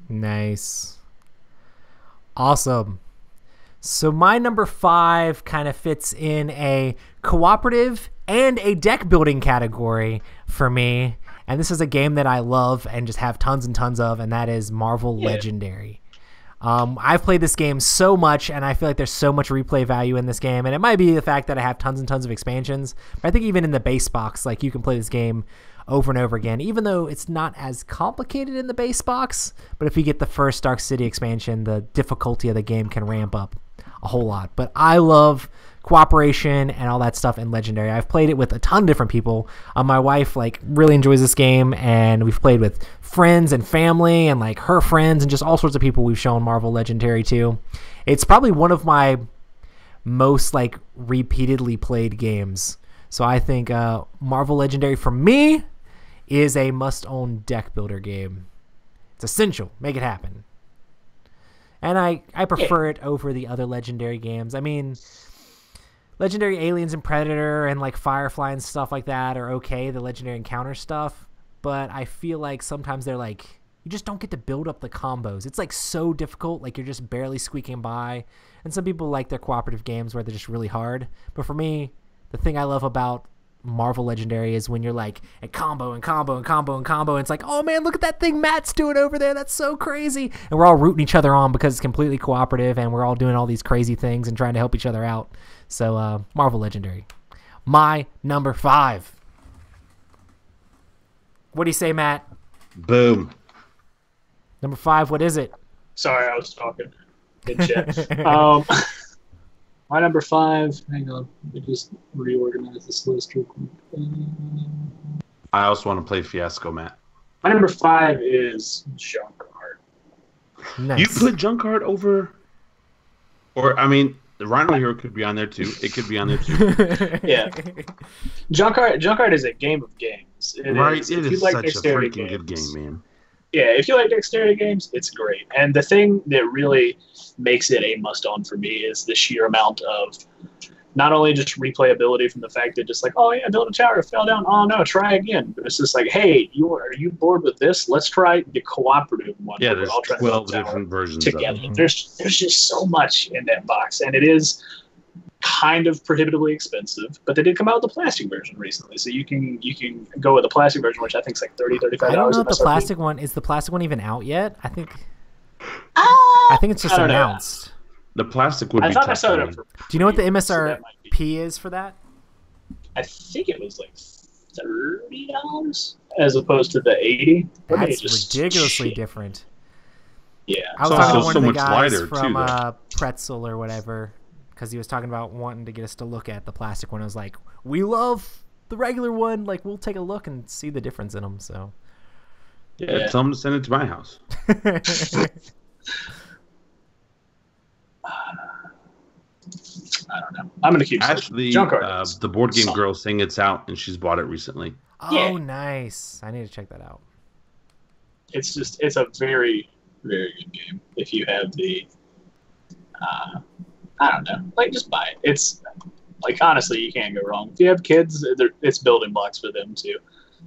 Nice. Awesome. So my number 5 kind of fits in a cooperative and a deck building category for me. And this is a game that I love and just have tons and tons of, and that is Marvel Legendary. I've played this game so much, and I feel like there's so much replay value in this game. And it might be the fact that I have tons and tons of expansions, but I think even in the base box, like you can play this game over and over again, even though it's not as complicated in the base box. But if you get the first Dark City expansion, the difficulty of the game can ramp up a whole lot. But I love cooperation and all that stuff in Legendary. I've played it with a ton of different people. My wife really enjoys this game, and we've played with friends and family and her friends and just all sorts of people we've shown Marvel Legendary to. It's probably one of my most repeatedly played games. So I think Marvel Legendary for me is a must-own deck builder game. It's essential. Make it happen. And I prefer it over the other Legendary games. I mean, Legendary Aliens and Predator and Firefly and stuff like that are okay, the Legendary Encounter stuff, but I feel like sometimes they're you just don't get to build up the combos. It's so difficult, you're just barely squeaking by. And some people like their cooperative games where they're just really hard. But for me, the thing I love about Marvel Legendary is when you're and combo and combo and combo and combo, and it's oh man, look at that thing Matt's doing over there, that's so crazy, and we're all rooting each other on because it's completely cooperative and we're all doing all these crazy things and trying to help each other out. So Marvel Legendary, my number 5. What do you say, Matt? Boom. Number 5, what is it? Sorry, I was talking in chat. My number 5, hang on, let me just reorganize this list real quick. I also want to play Fiasco, Matt. My number 5 is Junkard. Nice. You put Junkard over, or I mean, the Rhino Hero could be on there too. It could be on there too. Yeah. Junkard is a game of games. It is such a freaking good game, man. Yeah, if you like dexterity games, it's great. And the thing that really makes it a must-own for me is the sheer amount of not only just replayability from the fact that just like, oh yeah, build a tower, fell down, oh no, try again. But it's just like, hey, are you bored with this? Let's try the cooperative one. Yeah, there's 12 different versions together. of it. There's just so much in that box, and it is kind of prohibitively expensive, but they did come out with the plastic version recently, so you can go with the plastic version, which I think is like $35. I don't know if the plastic one is the plastic one even out yet. I think it's just announced. The plastic would be thought I tough. saw it Do you know what the MSRP is for that? I think it was like $30 as opposed to the $80. That's ridiculously different. Yeah, I was talking to one so of the much guys lighter, from too, Pretzel or whatever, because he was talking about wanting to get us to look at the plastic one. I was like, we love the regular one. Like, we'll take a look and see the difference in them. So, yeah. Tell them to send it to my house. I don't know. I'm gonna keep actually. The board game girl saying it's out and she's bought it recently. Oh, nice! I need to check that out. It's a very, very good game. If you have the, I don't know, like just buy it. It's like honestly, you can't go wrong. If you have kids, it's building blocks for them too.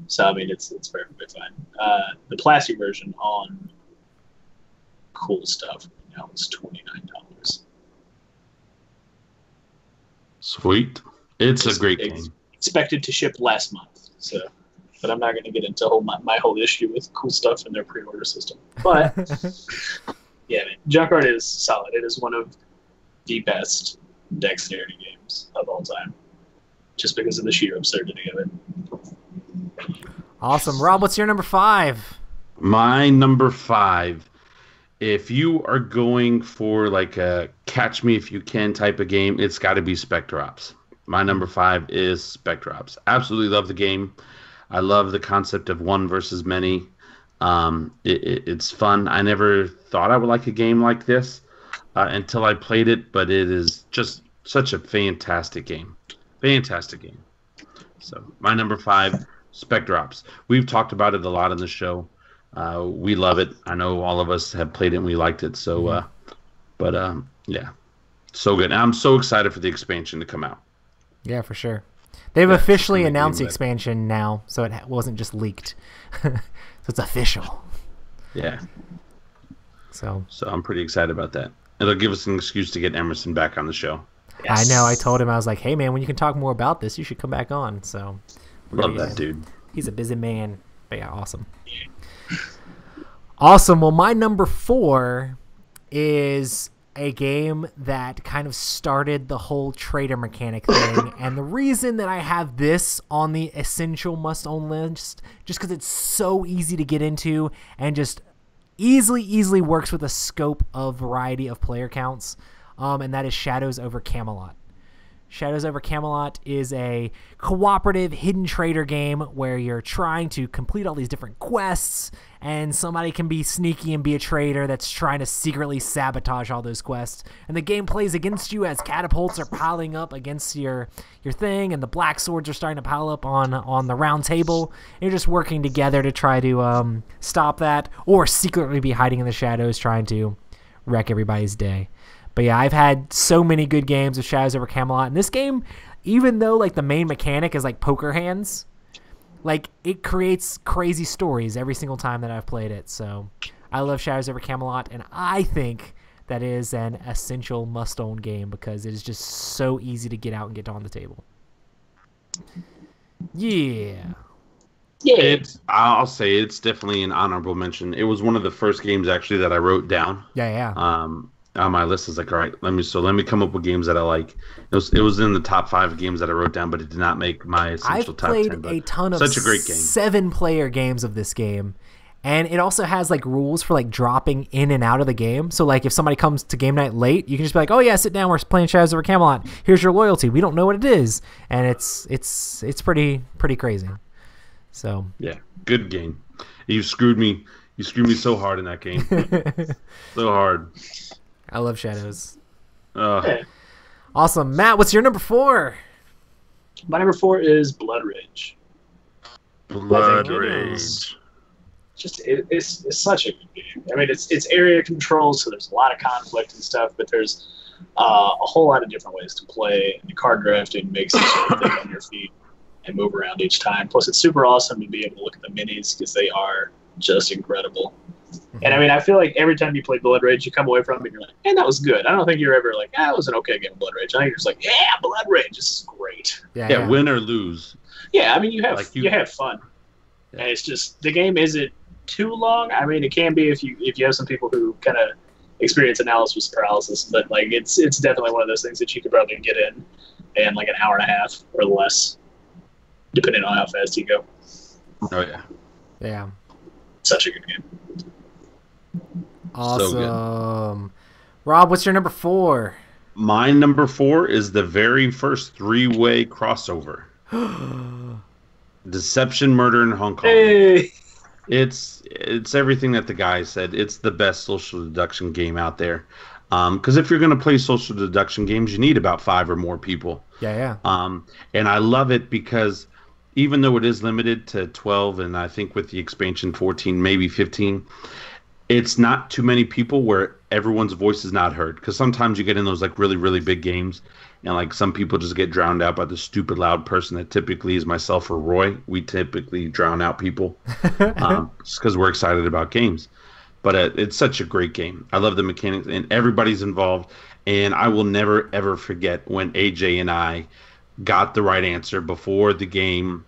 So I mean, it's perfectly fine. The plastic version on cool stuff now is $29. Sweet. It's a great game. Expected to ship last month, so. But I'm not going to get into my whole issue with cool stuff in their pre-order system. But yeah, man, Junkard is solid. It is one of the best dexterity games of all time, just because of the sheer absurdity of it. Awesome, Rob. What's your number 5? My number 5. If you are going for like a catch me if you can type of game, it's got to be Spectre Ops. My number 5 is Spectre Ops. Absolutely love the game. I love the concept of one versus many. It's fun. I never thought I would like a game like this until I played it, but it is just such a fantastic game. Fantastic game. So my number 5, Spectre Ops. We've talked about it a lot on the show. We love it. I know all of us have played it and we liked it. So, yeah, so good. And I'm so excited for the expansion to come out. Yeah, for sure. They've officially announced the expansion now, so it wasn't just leaked. So it's official. Yeah. So I'm pretty excited about that. It'll give us an excuse to get Emerson back on the show. Yes. I know. I told him, I was like, hey, man, when you can talk more about this, you should come back on. So love that dude. He's a busy man. But yeah, awesome. Awesome. Well, my number 4 is a game that kind of started the whole trader mechanic thing. And the reason that I have this on the essential must-own list, just because it's so easy to get into and just easily works with a scope of variety of player counts, and that is Shadows over Camelot. Shadows over Camelot is a cooperative hidden trader game where you're trying to complete all these different quests, and somebody can be sneaky and be a traitor that's trying to secretly sabotage all those quests. And the game plays against you as catapults are piling up against your thing, and the black swords are starting to pile up on the round table. You're just working together to try to stop that, or secretly be hiding in the shadows trying to wreck everybody's day. But yeah, I've had so many good games of Shadows over Camelot. And this game, even though like the main mechanic is like poker hands, like it creates crazy stories every single time that I've played it. So I love Shadows over Camelot, and I think that is an essential must-own game because it is just so easy to get out and get on the table. Yeah. I'll say it's definitely an honorable mention. It was one of the first games actually that I wrote down. Yeah. On my list, is like, all right, let me come up with games that I like. It was in the top 5 games that I wrote down, but it did not make my essential top 10. I've played a ton of such a great game. 7-player games of this game, and it also has like rules for like dropping in and out of the game. So like if somebody comes to game night late, you can just be like, oh yeah, sit down, we're playing Shadows over Camelot. Here's your loyalty. We don't know what it is, and it's pretty crazy. So yeah, good game. You screwed me so hard in that game. So hard. I love Shadows. Okay. Awesome. Matt, what's your number 4? My number 4 is Blood Rage. Blood Rage. It's such a good game. I mean, it's area control, so there's a lot of conflict and stuff, but there's a whole lot of different ways to play. And the card drafting makes you sort of think on your feet and move around each time. Plus, it's super awesome to be able to look at the minis because they are just incredible. And I mean, I feel like every time you play Blood Rage, you come away from it and you're like, man, that was good. I don't think you're ever like, that was an okay game of Blood Rage. I think you're just like, yeah, Blood Rage, this is great. Yeah, win or lose. Yeah, I mean, you have fun. And it's just, the game isn't too long. I mean, it can be if you have some people who kind of experience analysis paralysis, but like it's definitely one of those things that you could probably get in like an hour and a half or less, depending on how fast you go. Oh yeah. Yeah. Such a good game. Awesome. So good. Rob, what's your number 4? My number 4 is the very first 3-way crossover. Deception, Murder in Hong Kong. Hey. It's everything that the guy said. It's the best social deduction game out there. Because if you're going to play social deduction games, you need about 5 or more people. Yeah. And I love it because even though it is limited to 12, and I think with the expansion 14, maybe 15, it's not too many people where everyone's voice is not heard. Because sometimes you get in those like really, really big games, and like some people just get drowned out by the stupid loud person that typically is myself or Roy. We typically drown out people just because we're excited about games. But it's such a great game. I love the mechanics, and everybody's involved. And I will never, ever forget when AJ and I got the right answer before the game,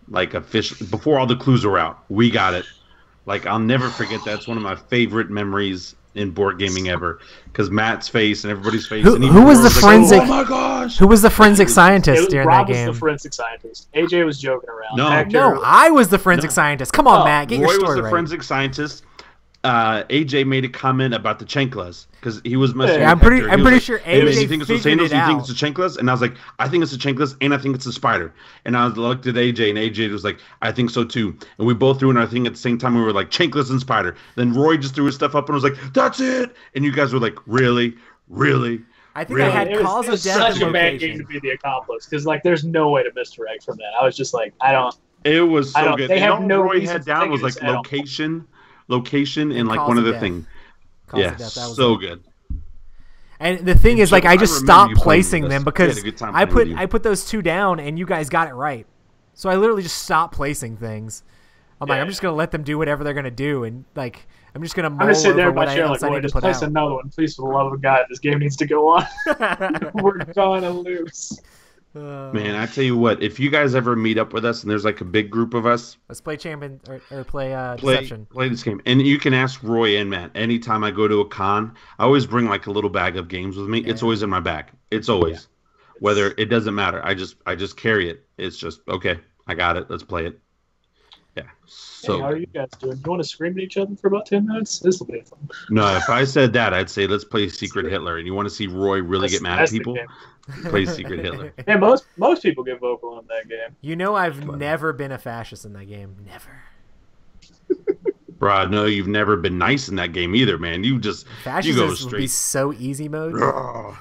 like before all the clues were out. We got it. Like, I'll never forget. That's one of my favorite memories in board gaming ever, because Matt's face and everybody's face. Who was the forensic? Like, oh my gosh! Who was the forensic scientist during Rob that game? was the forensic scientist. AJ was joking around. No, I was the forensic scientist. Come on, Matt, get your Roy story was the right. forensic scientist. AJ made a comment about the chanclas because he was messing. Yeah, with Hector. I'm pretty sure Hey, man, AJ you think it's the figured sandals? it You think out. it's the chanclas? And I was like, I think it's the chanclas, and I think it's the spider. And I looked at AJ, and AJ was like, I think so too. And we both threw in our thing at the same time. We were like, chanclas and spider. Then Roy just threw his stuff up and was like, that's it. And you guys were like, really? I think I had cause of death such and a bad game location. to be the accomplice because like there's no way to misdirect from that. I was just like, I don't. It was so good. They and have all no Roy reason had to down think was it's like location, and like cause one of other death. thing. Cause Yeah, of death, that was so it. good. And the thing is, like, I just remember stopped you playing placing with us. them We because had a good time I playing with you. put those 2 down, and you guys got it right. So I literally just stopped placing things. I'm like, I'm just gonna let them do whatever they're gonna do, and like, I'm just gonna mull I'm gonna sit over there in what my chair else like, I Roy, need to just put place out. another one, please, for the love of God. This game needs to go on. We're gonna lose. Man, I tell you what, if you guys ever meet up with us and there's like a big group of us, Let's play champion or play deception. play this game. And you can ask Roy and Matt anytime I go to a con. I always bring like a little bag of games with me. It's always in my bag. It's always. Whether it doesn't matter. I just carry it. It's just okay. I got it. Let's play it. Yeah. So Hey, how are you guys doing? You want to scream at each other for about 10 minutes? This will be fun. no, if I said that, I'd say let's play Secret Hitler. And you want to see Roy really get mad at That's the people? game. Play Secret Hitler. Yeah, most people get vocal in that game. You know, I've never been a fascist in that game. Never. Bro, no, you've never been nice in that game either, man. You go Fascism would be straight. so easy mode. Ugh.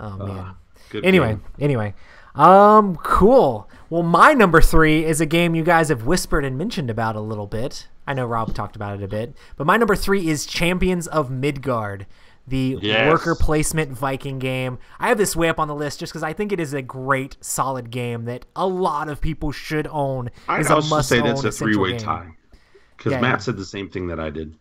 Oh man. Good Anyway, game. cool. Well, my number 3 is a game you guys have whispered and mentioned about a little bit. I know Rob talked about it a bit, but my number 3 is Champions of Midgard, the worker placement Viking game. I have this way up on the list just because I think it is a great, solid game that a lot of people should own. I'd It's a also say that's must-own, a essential 3-way game. tie. Because Yeah, Matt yeah. said the same thing that I did.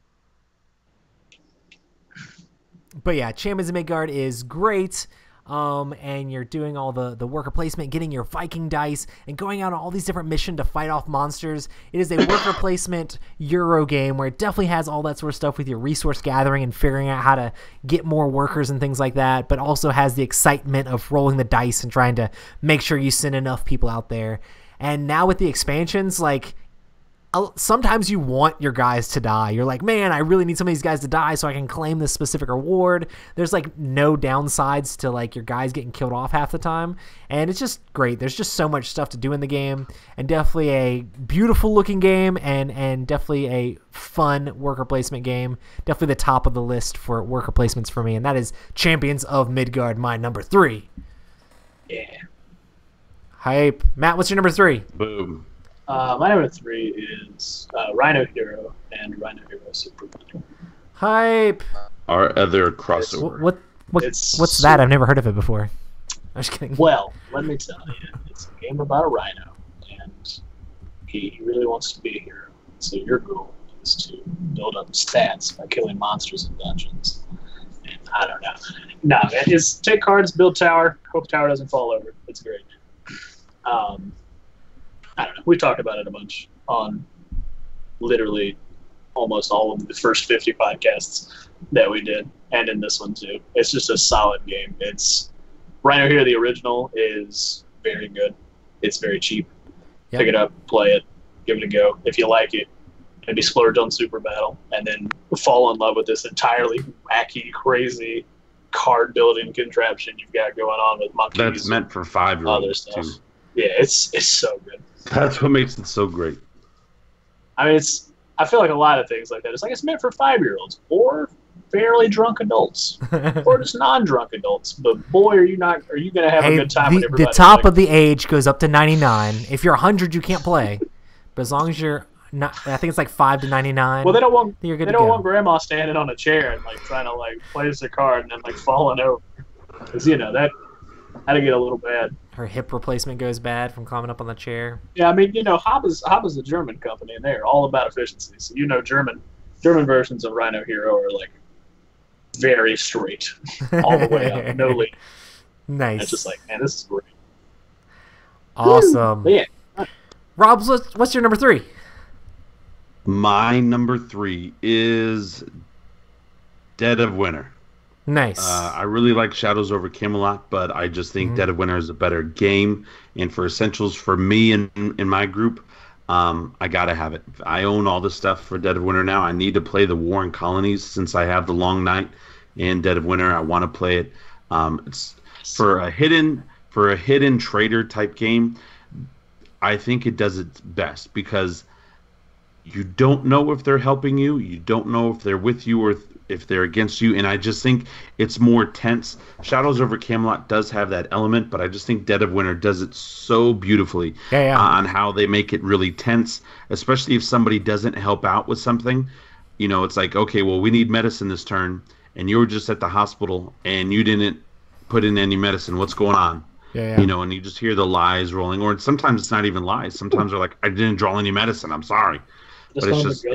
But yeah, Champions of Midgard is great. And you're doing all the worker placement, getting your Viking dice, and going out on all these different missions to fight off monsters. It is a worker placement Euro game where it definitely has all that sort of stuff with your resource gathering and figuring out how to get more workers and things like that, but also has the excitement of rolling the dice and trying to make sure you send enough people out there. And now with the expansions, like, sometimes you want your guys to die. You're like, man, I really need some of these guys to die so I can claim this specific reward. There's like no downsides to like your guys getting killed off half the time. And it's just great. There's just so much stuff to do in the game, and definitely a beautiful looking game, and definitely a fun worker placement game. Definitely the top of the list for worker placements for me. And that is Champions of Midgard, my number 3. Yeah. Hype. Matt, what's your number 3? Boom. My number 3 is Rhino Hero and Rhino Hero Super Bundle. Hype. Our other It's- crossover. What's that? I've never heard of it before. I'm just kidding. Well, let me tell you, it's a game about a rhino, and he really wants to be a hero. So your goal is to build up stats by killing monsters in dungeons. And I don't know. No, man, it's take cards, build tower, hope tower doesn't fall over. It's great. I don't know. We talked about it a bunch on literally almost all of the first 50 podcasts that we did, and in this one too. It's just a solid game. It's Rhino Hero, the original, is very good. It's very cheap. Yep. Pick it up, play it, give it a go. If you like it, maybe splurge on Super Battle, and then fall in love with this entirely wacky, crazy card building contraption you've got going on with monkeys. That's meant for and 5-year-olds other stuff. too. Yeah, it's so good. That's what makes it so great. I mean, I feel like a lot of things like that. It's meant for 5-year-olds or fairly drunk adults or just non-drunk adults. But boy, are you going to have a good time with everybody. The top of the age goes up to 99. If you're 100, you can't play. But as long as you're not, I think it's like 5 to 99. Well, they don't want you're good they to don't go. want grandma standing on a chair and like trying to like place a card and then like falling over, because that had to get a little bad. Her hip replacement goes bad from climbing up on the chair. Yeah, I mean, Hobba's a German company, and they're all about efficiency. So German versions of Rhino Hero are like very straight, all the way up, no lean. Nice. And it's just like, man, this is great. Awesome. But yeah, Rob, what's your number 3? My number 3 is Dead of Winter. Nice. I really like Shadows over Camelot, but I just think Dead of Winter is a better game. And for essentials for me and in my group, I gotta have it. I own all the stuff for Dead of Winter now. I need to play the War and Colonies since I have the Long Night and Dead of Winter. I want to play it. It's for a hidden trader type game. I think it does its best because you don't know if they're helping you. You don't know if they're with you or if they're against you. And I just think it's more tense. Shadows over Camelot does have that element, but I just think Dead of Winter does it so beautifully on how they make it really tense, especially if somebody doesn't help out with something. It's like, okay, well, we need medicine this turn, and you were just at the hospital, and you didn't put in any medicine. What's going on? And you just hear the lies rolling, or sometimes it's not even lies. Sometimes they're like, I didn't draw any medicine. I'm sorry. But it's just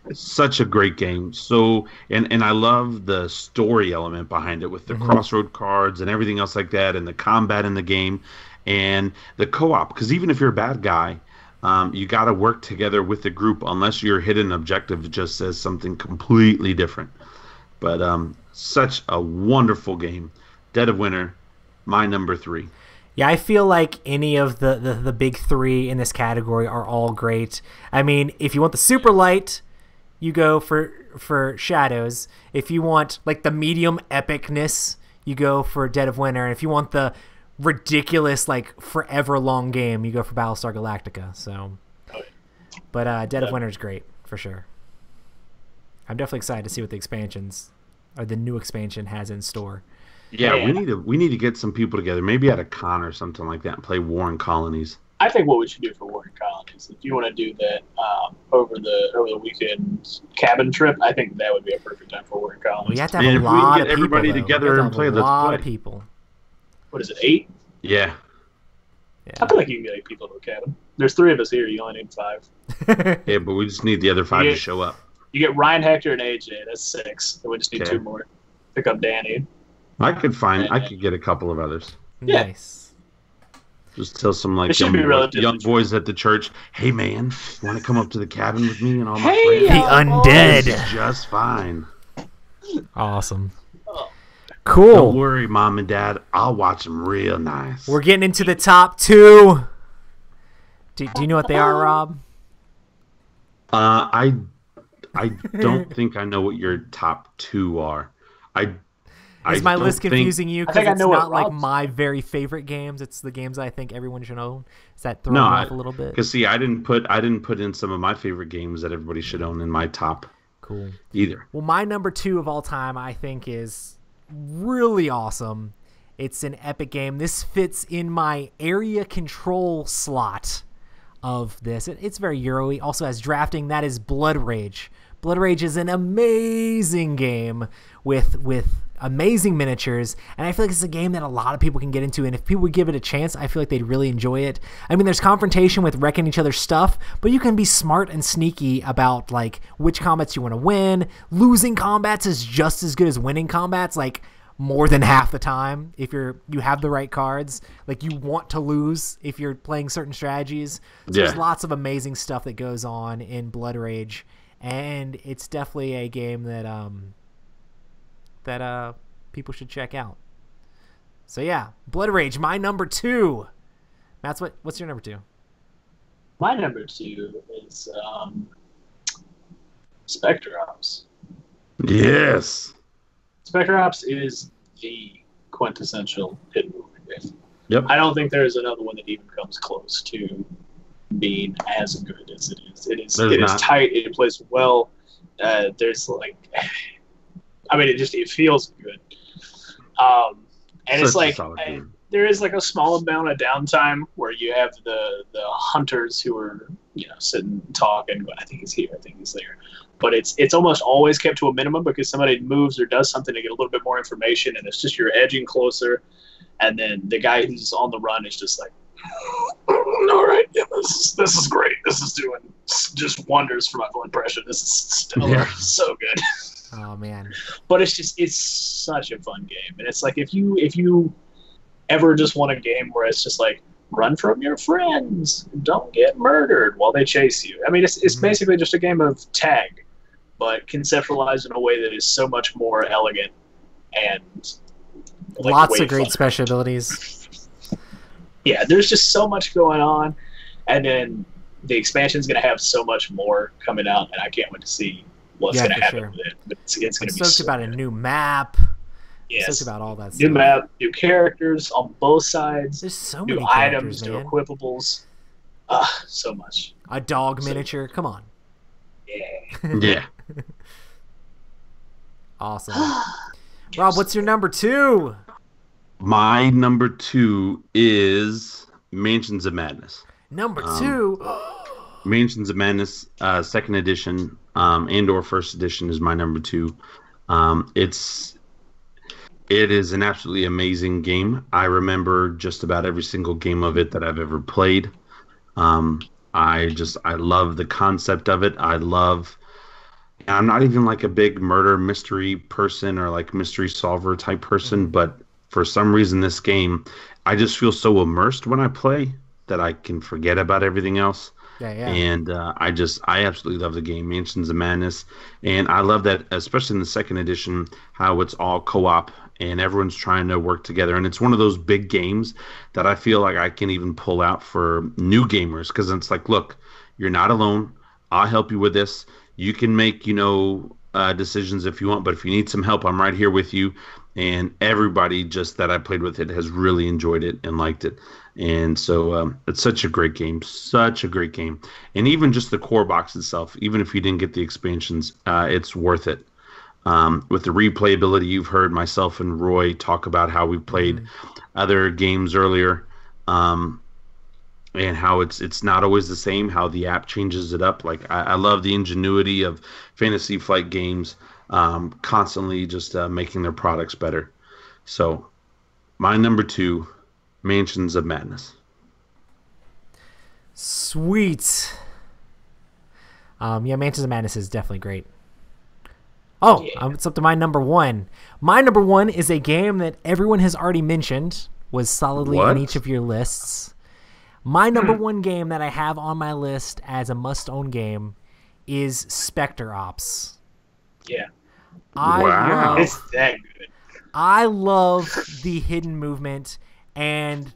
it's such a great game. So, and I love the story element behind it with the crossroad cards and everything else like that, and the combat in the game, and the co-op. Because even if you're a bad guy, you got to work together with the group, unless your hidden objective just says something completely different. But such a wonderful game. Dead of Winter, my number 3. Yeah, I feel like any of the big 3 in this category are all great. I mean, if you want the super light, you go for Shadows. If you want like the medium epicness, you go for Dead of Winter. And if you want the ridiculous like forever long game, you go for Battlestar Galactica. So, but Dead of Winter is great for sure. I'm definitely excited to see what the expansions or the new expansion has in store. Yeah, we need to get some people together, maybe at a con or something like that, and play War and Colonies. I think what we should do for War and Colonies, if you want to do that over the weekend cabin trip, I think that would be a perfect time for War and Colonies. We have to have a lot of people. Everybody together and play. A lot of people. What is it, 8? Yeah. I feel like you can get 8 people to a cabin. There's 3 of us here. You only need 5. Yeah, but we just need the other 5 to show up. You get Ryan, Hector, and AJ. That's 6. So we just need 2 more. Pick up Danny. I could get a couple of others. Yeah. Nice. Just tell some like young boys at the church, hey man, you want to come up to the cabin with me and all my friends? The undead. This is just fine. Awesome. Cool. Don't worry, Mom and Dad. I'll watch them real nice. We're getting into the top 2. Do you know what they are, Rob? I don't think I know what your top 2 are. Is my list confusing you? Because it's not like Rob's... my very favorite games. It's the games I think everyone should own. Is that throwing off a little bit? Because see, I didn't put in some of my favorite games that everybody should own in my top. Cool. Either. Well, my number 2 of all time, I think, is really awesome. It's an epic game. This fits in my area control slot of this. It's very Euro-y. Also has drafting. That is Blood Rage. Blood Rage is an amazing game with amazing miniatures, and I feel like it's a game that a lot of people can get into, and if people would give it a chance, I feel like they'd really enjoy it. I mean, there's confrontation with wrecking each other's stuff, but you can be smart and sneaky about like which combats you want to win. Losing combats is just as good as winning combats, like more than half the time if you have the right cards. Like, you want to lose if you're playing certain strategies. So there's lots of amazing stuff that goes on in Blood Rage, and it's definitely a game that people should check out. So yeah, Blood Rage, my number 2. Matt's what's your number 2? My number 2 is Spectre Ops. Yes. Spectre Ops is the quintessential hidden movement game. Yep. I don't think there is another one that even comes close to being as good as it is. It is tight. It plays well. There's like, I mean, it feels good. And it's like there is like a small amount of downtime where you have the hunters who are sitting talking. I think he's here. I think he's there. But it's almost always kept to a minimum because somebody moves or does something to get a little bit more information, and it's just you're edging closer. And then the guy who's on the run is just like, all right, yeah, this is great. This is doing just wonders for my blood pressure. This is stellar. So good. Oh man. But it's such a fun game, and it's like if you ever just want a game where it's just like run from your friends, don't get murdered while they chase you. I mean, it's basically just a game of tag, but conceptualized in a way that is so much more elegant and like, lots of great special abilities. Yeah, there's just so much going on, and then the expansion's going to have so much more coming out, and I can't wait to see what's going to happen with it. But it's going to be stoked about a new map. Yes. Stoked about all that new stuff. map, new characters on both sides. There's so new many items, man. new equipables. So much. A dog miniature. Come on. Yeah. Yeah. Awesome. Rob, what's your number 2? My number 2 is Mansions of Madness. Number 2? Mansions of Madness, 2nd edition, and/or 1st edition is my number 2. It is an absolutely amazing game. I remember just about every single game of it that I've ever played. I love the concept of it. I'm not even like a big murder mystery person or like mystery solver type person, but for some reason this game, I just feel so immersed when I play that I can forget about everything else. Yeah. And I absolutely love the game, Mansions of Madness. And I love that, especially in the 2nd edition, how it's all co-op and everyone's trying to work together. And it's one of those big games that I feel like I can even pull out for new gamers, because it's like, look, you're not alone. I'll help you with this. You can make, decisions if you want, but if you need some help, I'm right here with you. And everybody just that I played with it has really enjoyed it and liked it. And so it's such a great game, And even just the core box itself, even if you didn't get the expansions, it's worth it. With the replayability, you've heard myself and Roy talk about how we played other games earlier, and how it's not always the same, how the app changes it up. Like I love the ingenuity of Fantasy Flight Games, constantly just making their products better. So my number 2, Mansions of Madness. Sweet. Mansions of Madness is definitely great. It's up to my number 1. My number 1 is a game that everyone has already mentioned, was solidly in each of your lists. My number 1 game that I have on my list as a must-own game is Spectre Ops. Yeah. Wow. It's that good. I love the hidden movement and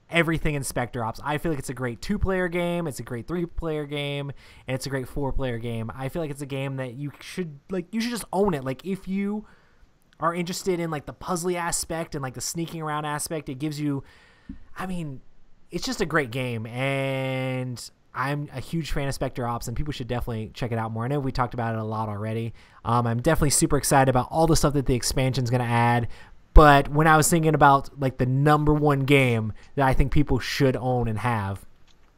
everything in Spectre Ops. I feel like it's a great 2-player game, it's a great 3-player game, and it's a great 4-player game. I feel like it's a game that you should just own it. Like, if you are interested in like the puzzly aspect and like the sneaking around aspect, it gives you, it's just a great game, and I'm a huge fan of Spectre Ops, and people should definitely check it out more. I know we talked about it a lot already. I'm definitely super excited about all the stuff that the expansion's going to add. But when I was thinking about like the number 1 game that I think people should own and have,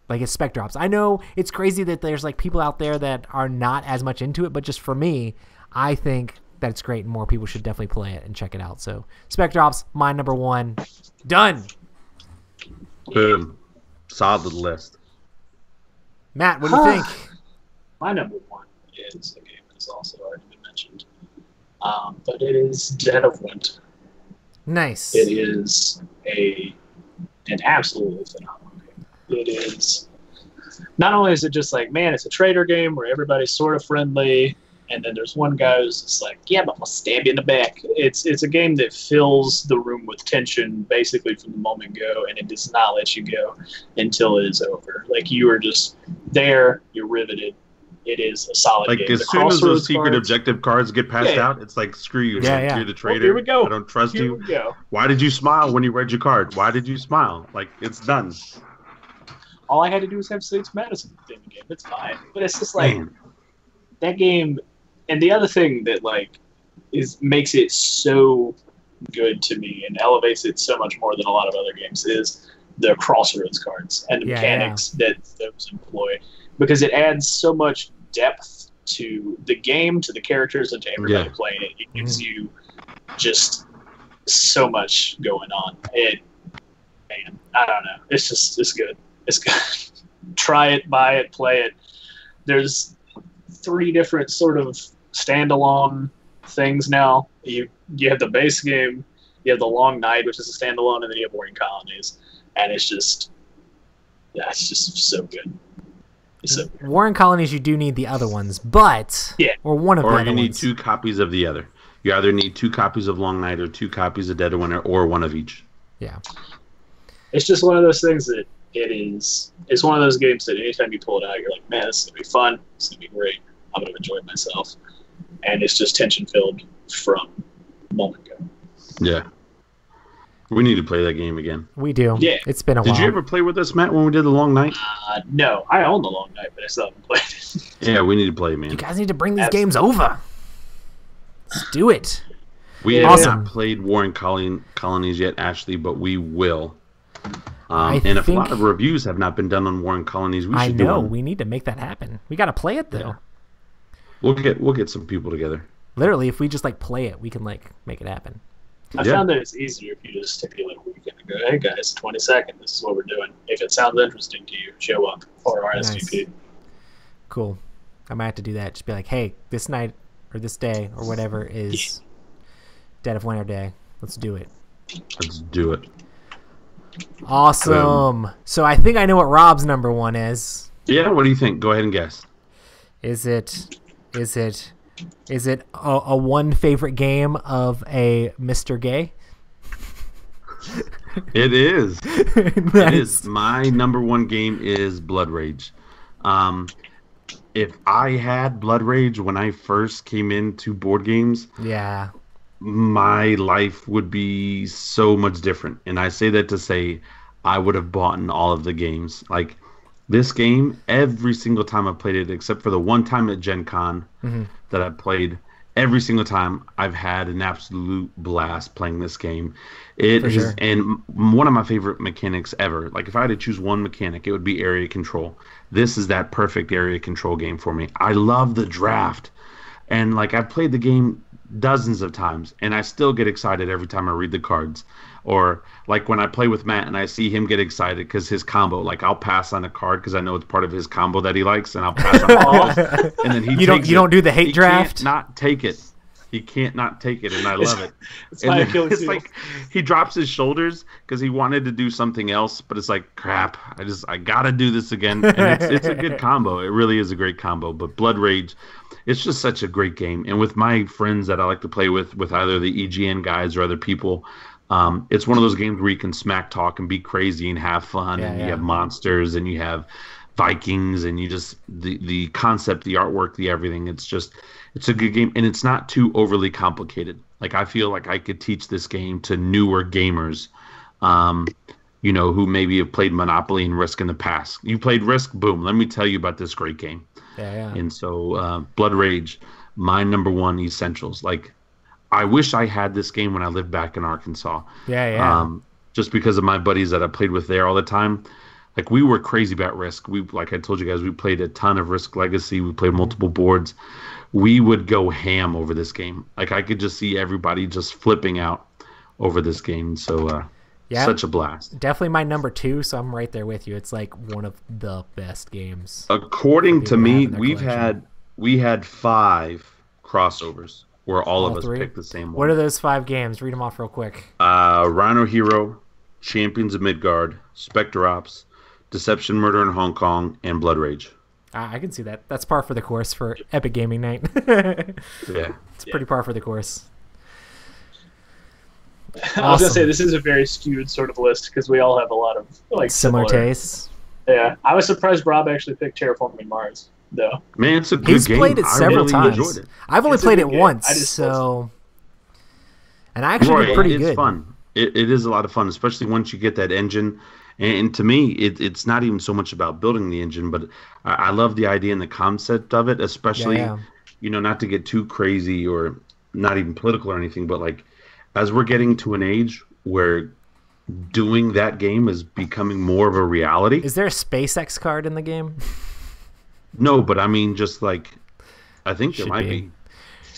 Like it's spec drops. I know it's crazy that there's like people out there that are not as much into it, but just for me, I think that it's great and more people should definitely play it and check it out. So spec drops, my number 1. Done. Boom. Solid list. Matt, what do you think? My number 1 is a game that's also already been mentioned. But it is Dead of Winter. Nice. It is an absolutely phenomenal game. It is, not only is it just like, man, it's a trader game where everybody's sort of friendly, and then there's one guy who's just like, yeah, but I'll stab you in the back. It's a game that fills the room with tension basically from the moment go, and it does not let you go until it is over. Like, you are just there, you're riveted. It is a solid game. Like, as soon as those secret objective cards get passed out, it's like, screw you. Yeah. You're the traitor. Here we go. I don't trust Here you. we go. Why did you smile when you read your card? Why did you smile? Like, it's done. All I had to do was have Saints Madison in the game. It's fine. But it's just like, that game. And the other thing that like makes it so good to me and elevates it so much more than a lot of other games is the crossroads cards and the mechanics that those employ, because it adds so much depth to the game, to the characters, and to everybody playing it. It gives you just so much going on. Man, I don't know. It's good. It's good. Try it, buy it, play it. There's 3 different sort of standalone things now. You have the base game, you have the Long Night, which is a standalone, and then you have Warring Colonies, and it's just so good. It's so good. Warring Colonies, you do need the other ones, but or one of the other ones. Or you need 2 copies of the other. You either need 2 copies of Long Night or 2 copies of Dead of Winter, or one of each. Yeah, it's just one of those things that it's one of those games that anytime you pull it out, you're like, man, this is gonna be fun. This is gonna be great. I'm gonna enjoy myself. And it's just tension filled from a moment ago. Yeah. We need to play that game again. We do. Yeah. It's been a while. Did you ever play with us, Matt, when we did the Long Night? No. I own the Long Night, but I still haven't played it. Yeah, we need to play, man. You guys need to bring these games over. Let's do it. We have not played Warring Colonies yet, Ashley, but we will. And if a lot of reviews have not been done on Warring Colonies, we should do one. I know. We need to make that happen. We got to play it, though. Yeah. We'll get some people together. Literally, if we just like play it, we can like make it happen. I found that it's easier if you just stipulate a weekend and go, hey guys, 22nd, this is what we're doing. If it sounds interesting to you, show up or RSVP. Nice. Cool. I might have to do that. Just be like, hey, this night or this day or whatever is Dead of Winter Day. Let's do it. Let's do it. Awesome. So I think I know what Rob's number 1 is. Yeah, what do you think? Go ahead and guess. Is it a one favorite game of a Mr. Gay? It is. Nice. It is. My number 1 game is Blood Rage. If I had Blood Rage when I first came into board games, my life would be so much different. And I say that to say I would have bought in all of the games. Like, this game, every single time I played it, except for the one time at Gen Con that I played, every single time I've had an absolute blast playing this game. And one of my favorite mechanics ever. Like, if I had to choose one mechanic, it would be area control. This is that perfect area control game for me. I love the draft. And, like, I've played the game dozens of times, and I still get excited every time I read the cards. Or like when I play with Matt and I see him get excited because his combo, like I'll pass on a card because I know it's part of his combo that he likes, and I'll pass on all, and then he don't do the hate draft. He can't not take it. He can't not take it, and I love it. It's my Achilles heel. Like he drops his shoulders because he wanted to do something else, but it's like crap. I gotta do this again, and it's a good combo. It really is a great combo. But Blood Rage, it's just such a great game, and with my friends that I like to play with either the EGN guys or other people. It's one of those games where you can smack talk and be crazy and have fun, and you have monsters and you have Vikings, and you just the concept, the artwork, the everything. It's a good game, and it's not too overly complicated. Like, I feel like I could teach this game to newer gamers, who maybe have played Monopoly and Risk in the past. You played Risk, boom. Let me tell you about this great game. And so, Blood Rage, my number 1 essentials. Like, I wish I had this game when I lived back in Arkansas. Just because of my buddies that I played with there all the time. like we were crazy about Risk. We, like I told you guys, we played a ton of Risk Legacy. We played multiple boards. We would go ham over this game. Like I could just see everybody just flipping out over this game. So Yeah, such a blast. definitely my number 2. So I'm right there with you. It's like one of the best games. According to people to have me, in their collection. we had 5 crossovers where all of us 3? picked the same What are one. those 5 games? Read them off real quick. Rhino Hero, Champions of Midgard, Spectre Ops, Deception, Murder in Hong Kong, and Blood Rage. I can see that. That's par for the course for Epic Gaming Night. Yeah. It's pretty par for the course. I was gonna say this is a very skewed sort of list because we all have a lot of like Similar tastes. Yeah, I was surprised Rob actually picked Terraforming Mars though. Man, it's a good He's game. played it I several really times. enjoyed it. I've only It's a played good it game. once, I just so and I actually Right, did pretty it's good. fun. It is a lot of fun, especially once you get that engine. And to me, it's not even so much about building the engine, but I love the idea and the concept of it, especially, Yeah. Not to get too crazy or not even political or anything, but like as we're getting to an age where doing that game is becoming more of a reality. Is there a SpaceX card in the game? No, but I mean, just like, I think there Should might be. be.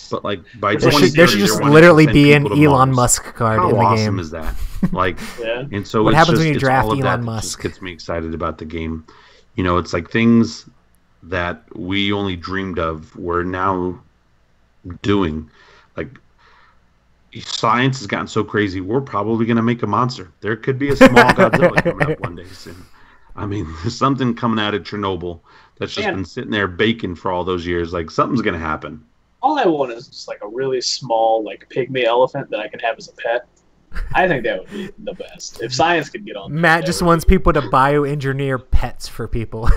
But like by There 2030, should just they're wanting literally to be send an people to Elon Mars. Musk card How in the awesome game. is that? Like, Yeah. and so What it's happens just, when you it's draft all of Elon that Musk? just gets me excited about the game. It's like things that we only dreamed of, we're now doing. Like, science has gotten so crazy, we're probably going to make a monster. There could be a small Godzilla coming up one day soon. I mean, there's something coming out of Chernobyl that's just Man. been sitting there baking for all those years. Like, something's going to happen. All I want is just like a really small like pygmy elephant that I can have as a pet. I think that would be the best if science could get on. Matt that just would wants be- people to bioengineer pets for people.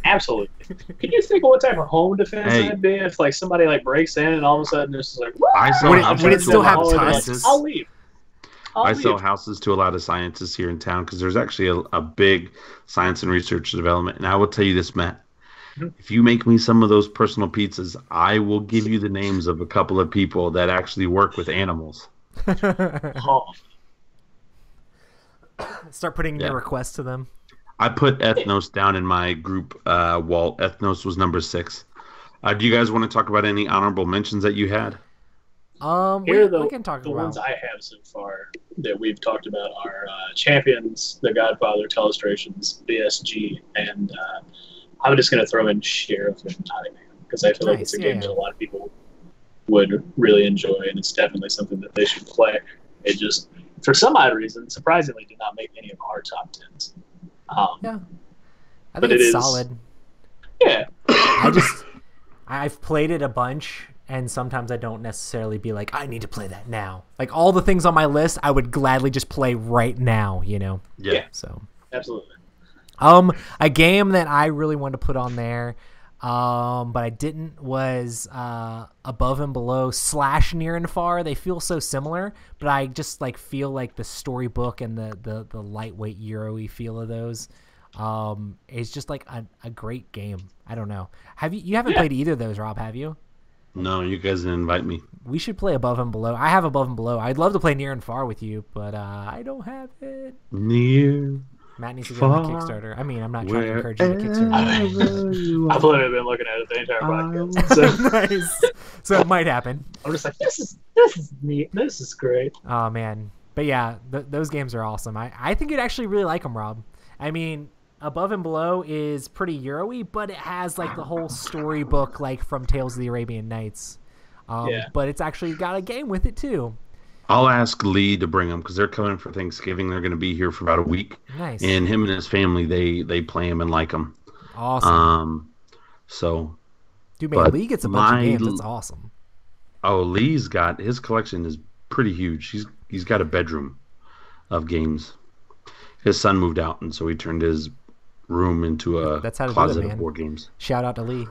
Absolutely. Can you think of what type of home defense Hey. that'd be if like somebody like breaks in and all of a sudden it's just like I sell Would it- houses would it to still a have lot of tusks? scientists. I'll leave. I sell houses to a lot of scientists here in town because there's actually a big science and research development. And I will tell you this, Matt. If you make me some of those personal pizzas, I will give you the names of a couple of people that actually work with animals. Oh, Start putting Yeah. your requests to them. I put Ethnos down in my group, Walt. Ethnos was number 6. Do you guys want to talk about any honorable mentions that you had? Here We can talk the about. ones I have so far that we've talked about are Champions, The Godfather, Telestrations, BSG, and I'm just going to throw in Sheriff and Nottingham because I feel like it's a Nice, game yeah. that a lot of people would really enjoy, and it's definitely something that they should play. It just, for some odd reason, surprisingly did not make any of our top 10s. Yeah. I but think it it's is- solid. Yeah. I've played it a bunch, and sometimes I don't necessarily be like, I need to play that now. Like all the things on my list, I would gladly just play right now. Yeah. So, Absolutely. a game that I really wanted to put on there, but I didn't, was Above and Below / Near and Far. They feel so similar, but I just like feel like the storybook and the lightweight Euro-y feel of those. It's just like a great game. I don't know. You haven't played either of those, Rob, have you? No, you guys didn't invite me. We should play Above and Below. I have Above and Below. I'd love to play Near and Far with you, but I don't have it. Near. Matt needs to get on the Far, Kickstarter. I mean, I'm not trying to encourage you to Kickstarter. wherever you I've are. literally been looking at it the entire podcast. So Nice. So it might happen. I'm just like, this is neat. This is great. Oh, man. But yeah, those games are awesome. I think you'd actually really like them, Rob. I mean, Above and Below is pretty Euro-y, but it has like the whole storybook like from Tales of the Arabian Nights. Yeah. But it's actually got a game with it too. I'll ask Lee to bring them because they're coming for Thanksgiving. They're going to be here for about a week. Nice. And him and his family, they play him and like him. Awesome. So, Dude, man, but Lee gets a bunch of my- games. That's awesome. Lee's got his collection is pretty huge. He's got a bedroom of games. His son moved out, and so he turned his room into a That's how to do it, closet man. of board games. Shout out to Lee.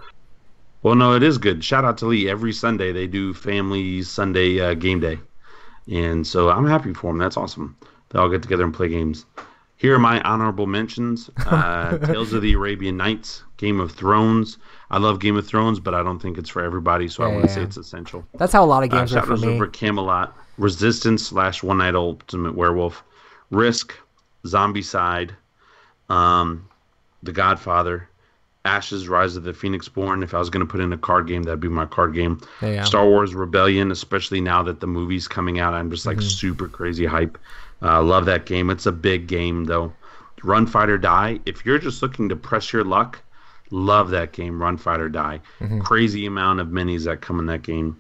Well, no, it is good. Shout out to Lee. Every Sunday they do family Sunday game day, and so I'm happy for them. That's awesome. They all get together and play games. Here are my honorable mentions: Tales of the Arabian Nights, Game of Thrones. I love Game of Thrones, but I don't think it's for everybody, so I want to say Yeah. it's essential. That's how a lot of games are for Shadows me. over Camelot, Resistance / One Night Ultimate Werewolf, Risk, Zombicide, The Godfather, Ashes, Rise of the Phoenix Born. If I was going to put in a card game, that'd be my card game. Yeah. Star Wars Rebellion, especially now that the movie's coming out, I'm just like super crazy hype. Love that game. It's a big game though. Run, Fight or Die. If you're just looking to press your luck, love that game. Run, Fight or Die. Crazy amount of minis that come in that game.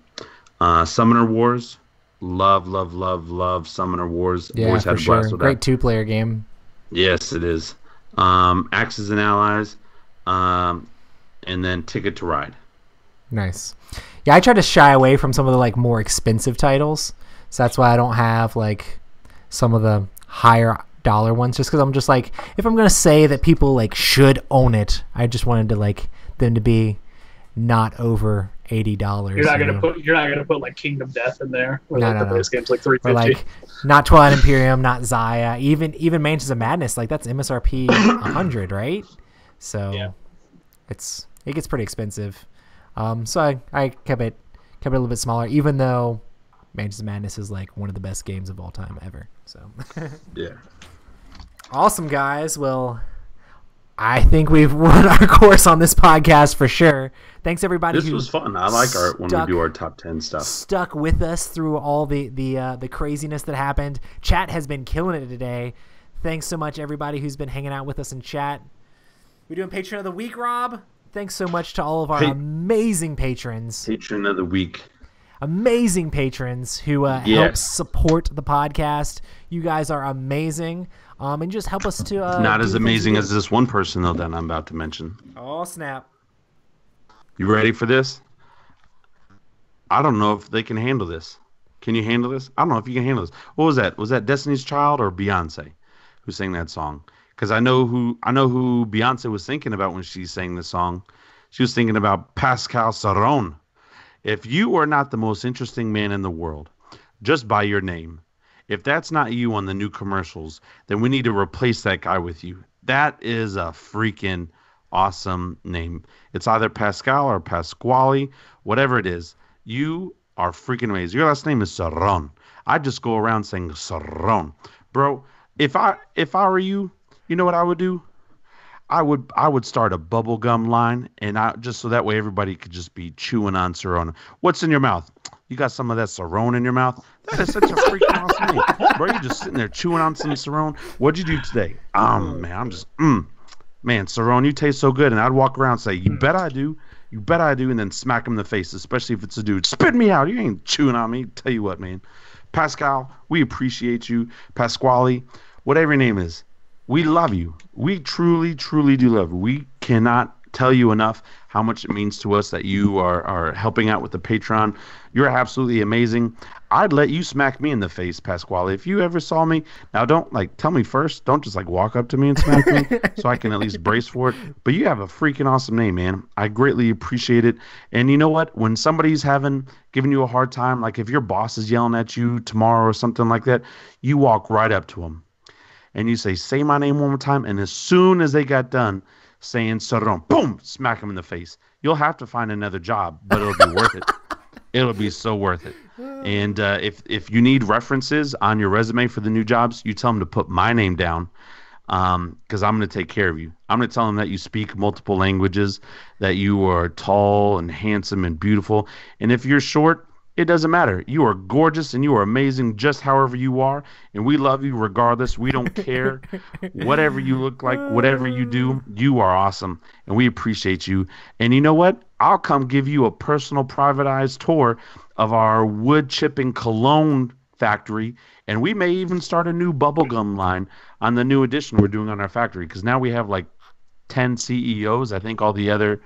Summoner Wars. Love Summoner Wars. Yeah, Always for had a sure. blast with Great that. 2-player game. Yes, it is. Axes and Allies. And then Ticket to Ride. Nice. Yeah, I try to shy away from some of the like more expensive titles, so that's why I don't have like some of the higher dollar ones. Just because I'm just like, if I'm gonna say that people like should own it, I just wanted to like them to be not over $80. You're not gonna put like Kingdom Death in there, or like the base game's like $350. Or like not Twilight Imperium, not Zaya, even Mansions of Madness. Like that's MSRP 100, right? So yeah. It gets pretty expensive. So I kept it a little bit smaller, even though Mansions of Madness is like one of the best games of all time ever. So Yeah. Awesome, guys. Well, I think we've run our course on this podcast for sure. Thanks everybody. This was fun. I like when we do our top 10 stuff. Stuck with us through all the craziness that happened. Chat has been killing it today. Thanks so much everybody who's been hanging out with us in chat. We're doing Patron of the Week, Rob. Thanks so much to all of our amazing patrons. Patron of the Week. Amazing patrons who help support the podcast. You guys are amazing. And just help us to... Not as amazing as this one person, though, that I'm about to mention. Oh, snap. You ready for this? I don't know if they can handle this. Can you handle this? I don't know if you can handle this. What was that? Was that Destiny's Child or Beyonce who sang that song? Because I know who Beyonce was thinking about when she sang the song. She was thinking about Pascal Saron. If you are not the most interesting man in the world, just by your name, if that's not you on the new commercials, then we need to replace that guy with you. That is a freaking awesome name. It's either Pascal or Pasquale, whatever it is. You are freaking amazing. Your last name is Saron. I just go around saying Saron. Bro, if I were you, you know what I would do? I would start a bubblegum line, and just so that way everybody could just be chewing on Saron. What's in your mouth? You got some of that Saron in your mouth? That is such a freaking awesome name. Bro, you're just sitting there chewing on some Saron. What'd you do today? Man, I'm just, man, Saron, you taste so good. And I'd walk around and say, you bet I do. You bet I do. And then smack him in the face, especially if it's a dude. Spit me out. You ain't chewing on me. Tell you what, man. Pascal, we appreciate you. Pasquale, whatever your name is. We love you. We truly, truly do love you. We cannot tell you enough how much it means to us that you are helping out with the Patreon. You're absolutely amazing. I'd let you smack me in the face, Pasquale. If you ever saw me, now don't tell me first. Don't just walk up to me and smack me so I can at least brace for it. But you have a freaking awesome name, man. I greatly appreciate it. And you know what? When somebody's giving you a hard time, like if your boss is yelling at you tomorrow or something like that, you walk right up to them. And you say my name one more time. And as soon as they got done saying Saron, boom, smack them in the face. You'll have to find another job, but it'll be worth it. It'll be so worth it. And if you need references on your resume for the new jobs, you tell them to put my name down because I'm going to take care of you. I'm going to tell them that you speak multiple languages, that you are tall and handsome and beautiful. And if you're short, it doesn't matter. You are gorgeous and you are amazing just however you are. And we love you regardless. We don't care. Whatever you look like, whatever you do, you are awesome. And we appreciate you. And you know what? I'll come give you a personal privatized tour of our wood chipping cologne factory. And we may even start a new bubblegum line on the new addition we're doing on our factory. Because now we have 10 CEOs. I think all the other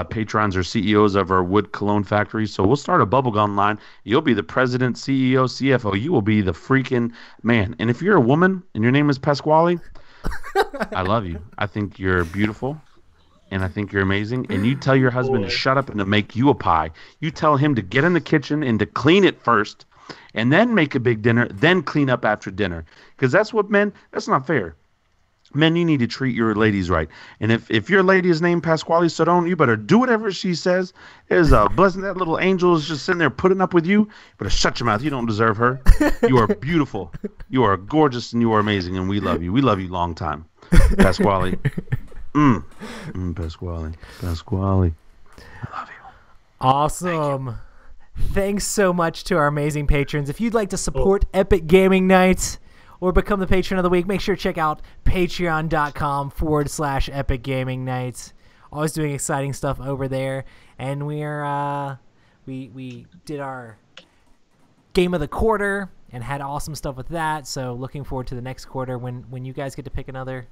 patrons are CEOs of our wood cologne factory. So we'll start a bubblegum line. You'll be the president, CEO, CFO. You will be the freaking man. And if you're a woman and your name is Pasquale, I love you. I think you're beautiful. And I think you're amazing. And you tell your husband to shut up and to make you a pie. You tell him to get in the kitchen and to clean it first and then make a big dinner, then clean up after dinner. Because that's what men, that's not fair. Men, you need to treat your ladies right. And if your lady is named Pasquale Saron, you better do whatever she says. There's a blessing. That little angel is just sitting there putting up with you. You better shut your mouth. You don't deserve her. You are beautiful. You are gorgeous and you are amazing. And we love you. We love you long time. Pasquale, Pasquale. Pasquale. I love you. Awesome. Thanks so much to our amazing patrons. If you'd like to support Epic Gaming Night or become the patron of the week, make sure to check out patreon.com/Epic Gaming Night. Always doing exciting stuff over there. And we did our game of the quarter and had awesome stuff with that. So looking forward to the next quarter when you guys get to pick another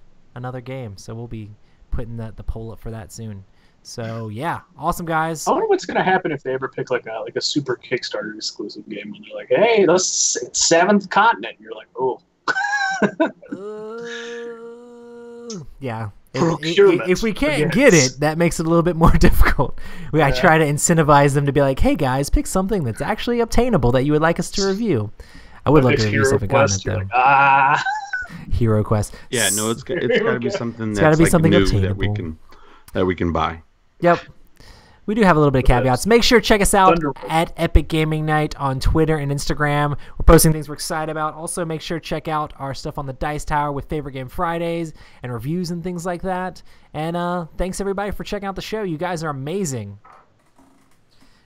game. So we'll be putting the poll up for that soon. So yeah, awesome guys. I wonder what's gonna happen if they ever pick like a super Kickstarter exclusive game and they're like, hey, the seventh continent. And you're like, oh. Yeah. If we can't get it, that makes it a little bit more difficult. I try to incentivize them to be like, hey guys, pick something that's actually obtainable that you would like us to review. I would love to review Seventh Continent though. Like, Hero Quest. Yeah, no, it's got to be something something new obtainable that we can buy. Yep. We do have a little bit of caveats. Make sure to check us out at Epic Gaming Night on Twitter and Instagram. We're posting things we're excited about. Also, make sure to check out our stuff on the Dice Tower with Favorite Game Fridays and reviews and things like that. And thanks, everybody, for checking out the show. You guys are amazing.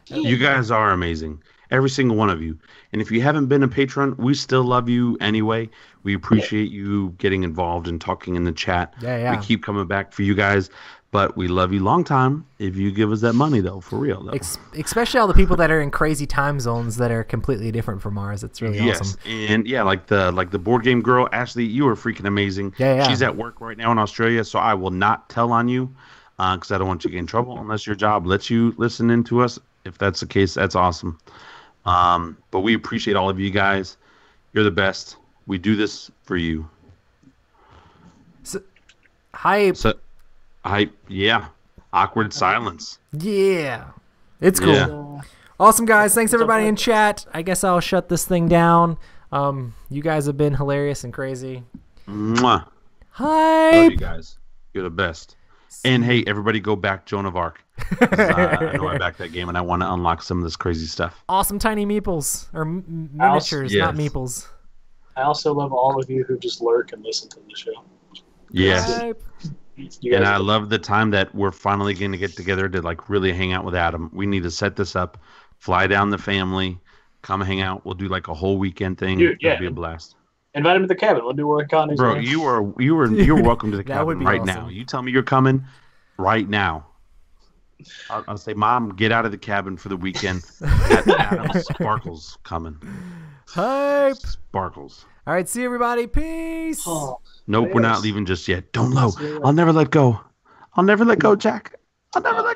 You guys are amazing. Every single one of you. And if you haven't been a patron, we still love you anyway. We appreciate you getting involved and talking in the chat. Yeah. We keep coming back for you guys. But we love you long time if you give us that money, though, for real. Though. Especially all the people that are in crazy time zones that are completely different from ours. It's really awesome. And yeah, like the board game girl, Ashley, you are freaking amazing. Yeah. She's at work right now in Australia, so I will not tell on you because I don't want you to get in trouble unless your job lets you listen in to us. If that's the case, that's awesome. But we appreciate all of you guys. You're the best. We do this for you. Yeah. Awkward silence. Yeah. It's cool. Yeah. Awesome, guys. Thanks, everybody in chat. I guess I'll shut this thing down. You guys have been hilarious and crazy. Mwah. Hi. Love you guys. You're the best. And hey, everybody go back Joan of Arc. I know I backed that game and I want to unlock some of this crazy stuff. Awesome tiny meeples. Or miniatures, not meeples. I also love all of you who just lurk and listen to the show. Yes. And I love the time that we're finally going to get together to like really hang out with Adam. We need to set this up, fly down the family, come hang out. We'll do like a whole weekend thing. It'll be a blast. Invite him to the cabin. We'll do work on his. Bro, you're welcome to the cabin right now. You tell me you're coming right now. I'll say, Mom, get out of the cabin for the weekend. Adam Sparkles coming. Hype. Sparkles. All right, see you, everybody. Peace. Nope, we're not leaving just yet. Don't low. I'll never let go. I'll never let go, Jack. I'll never let go.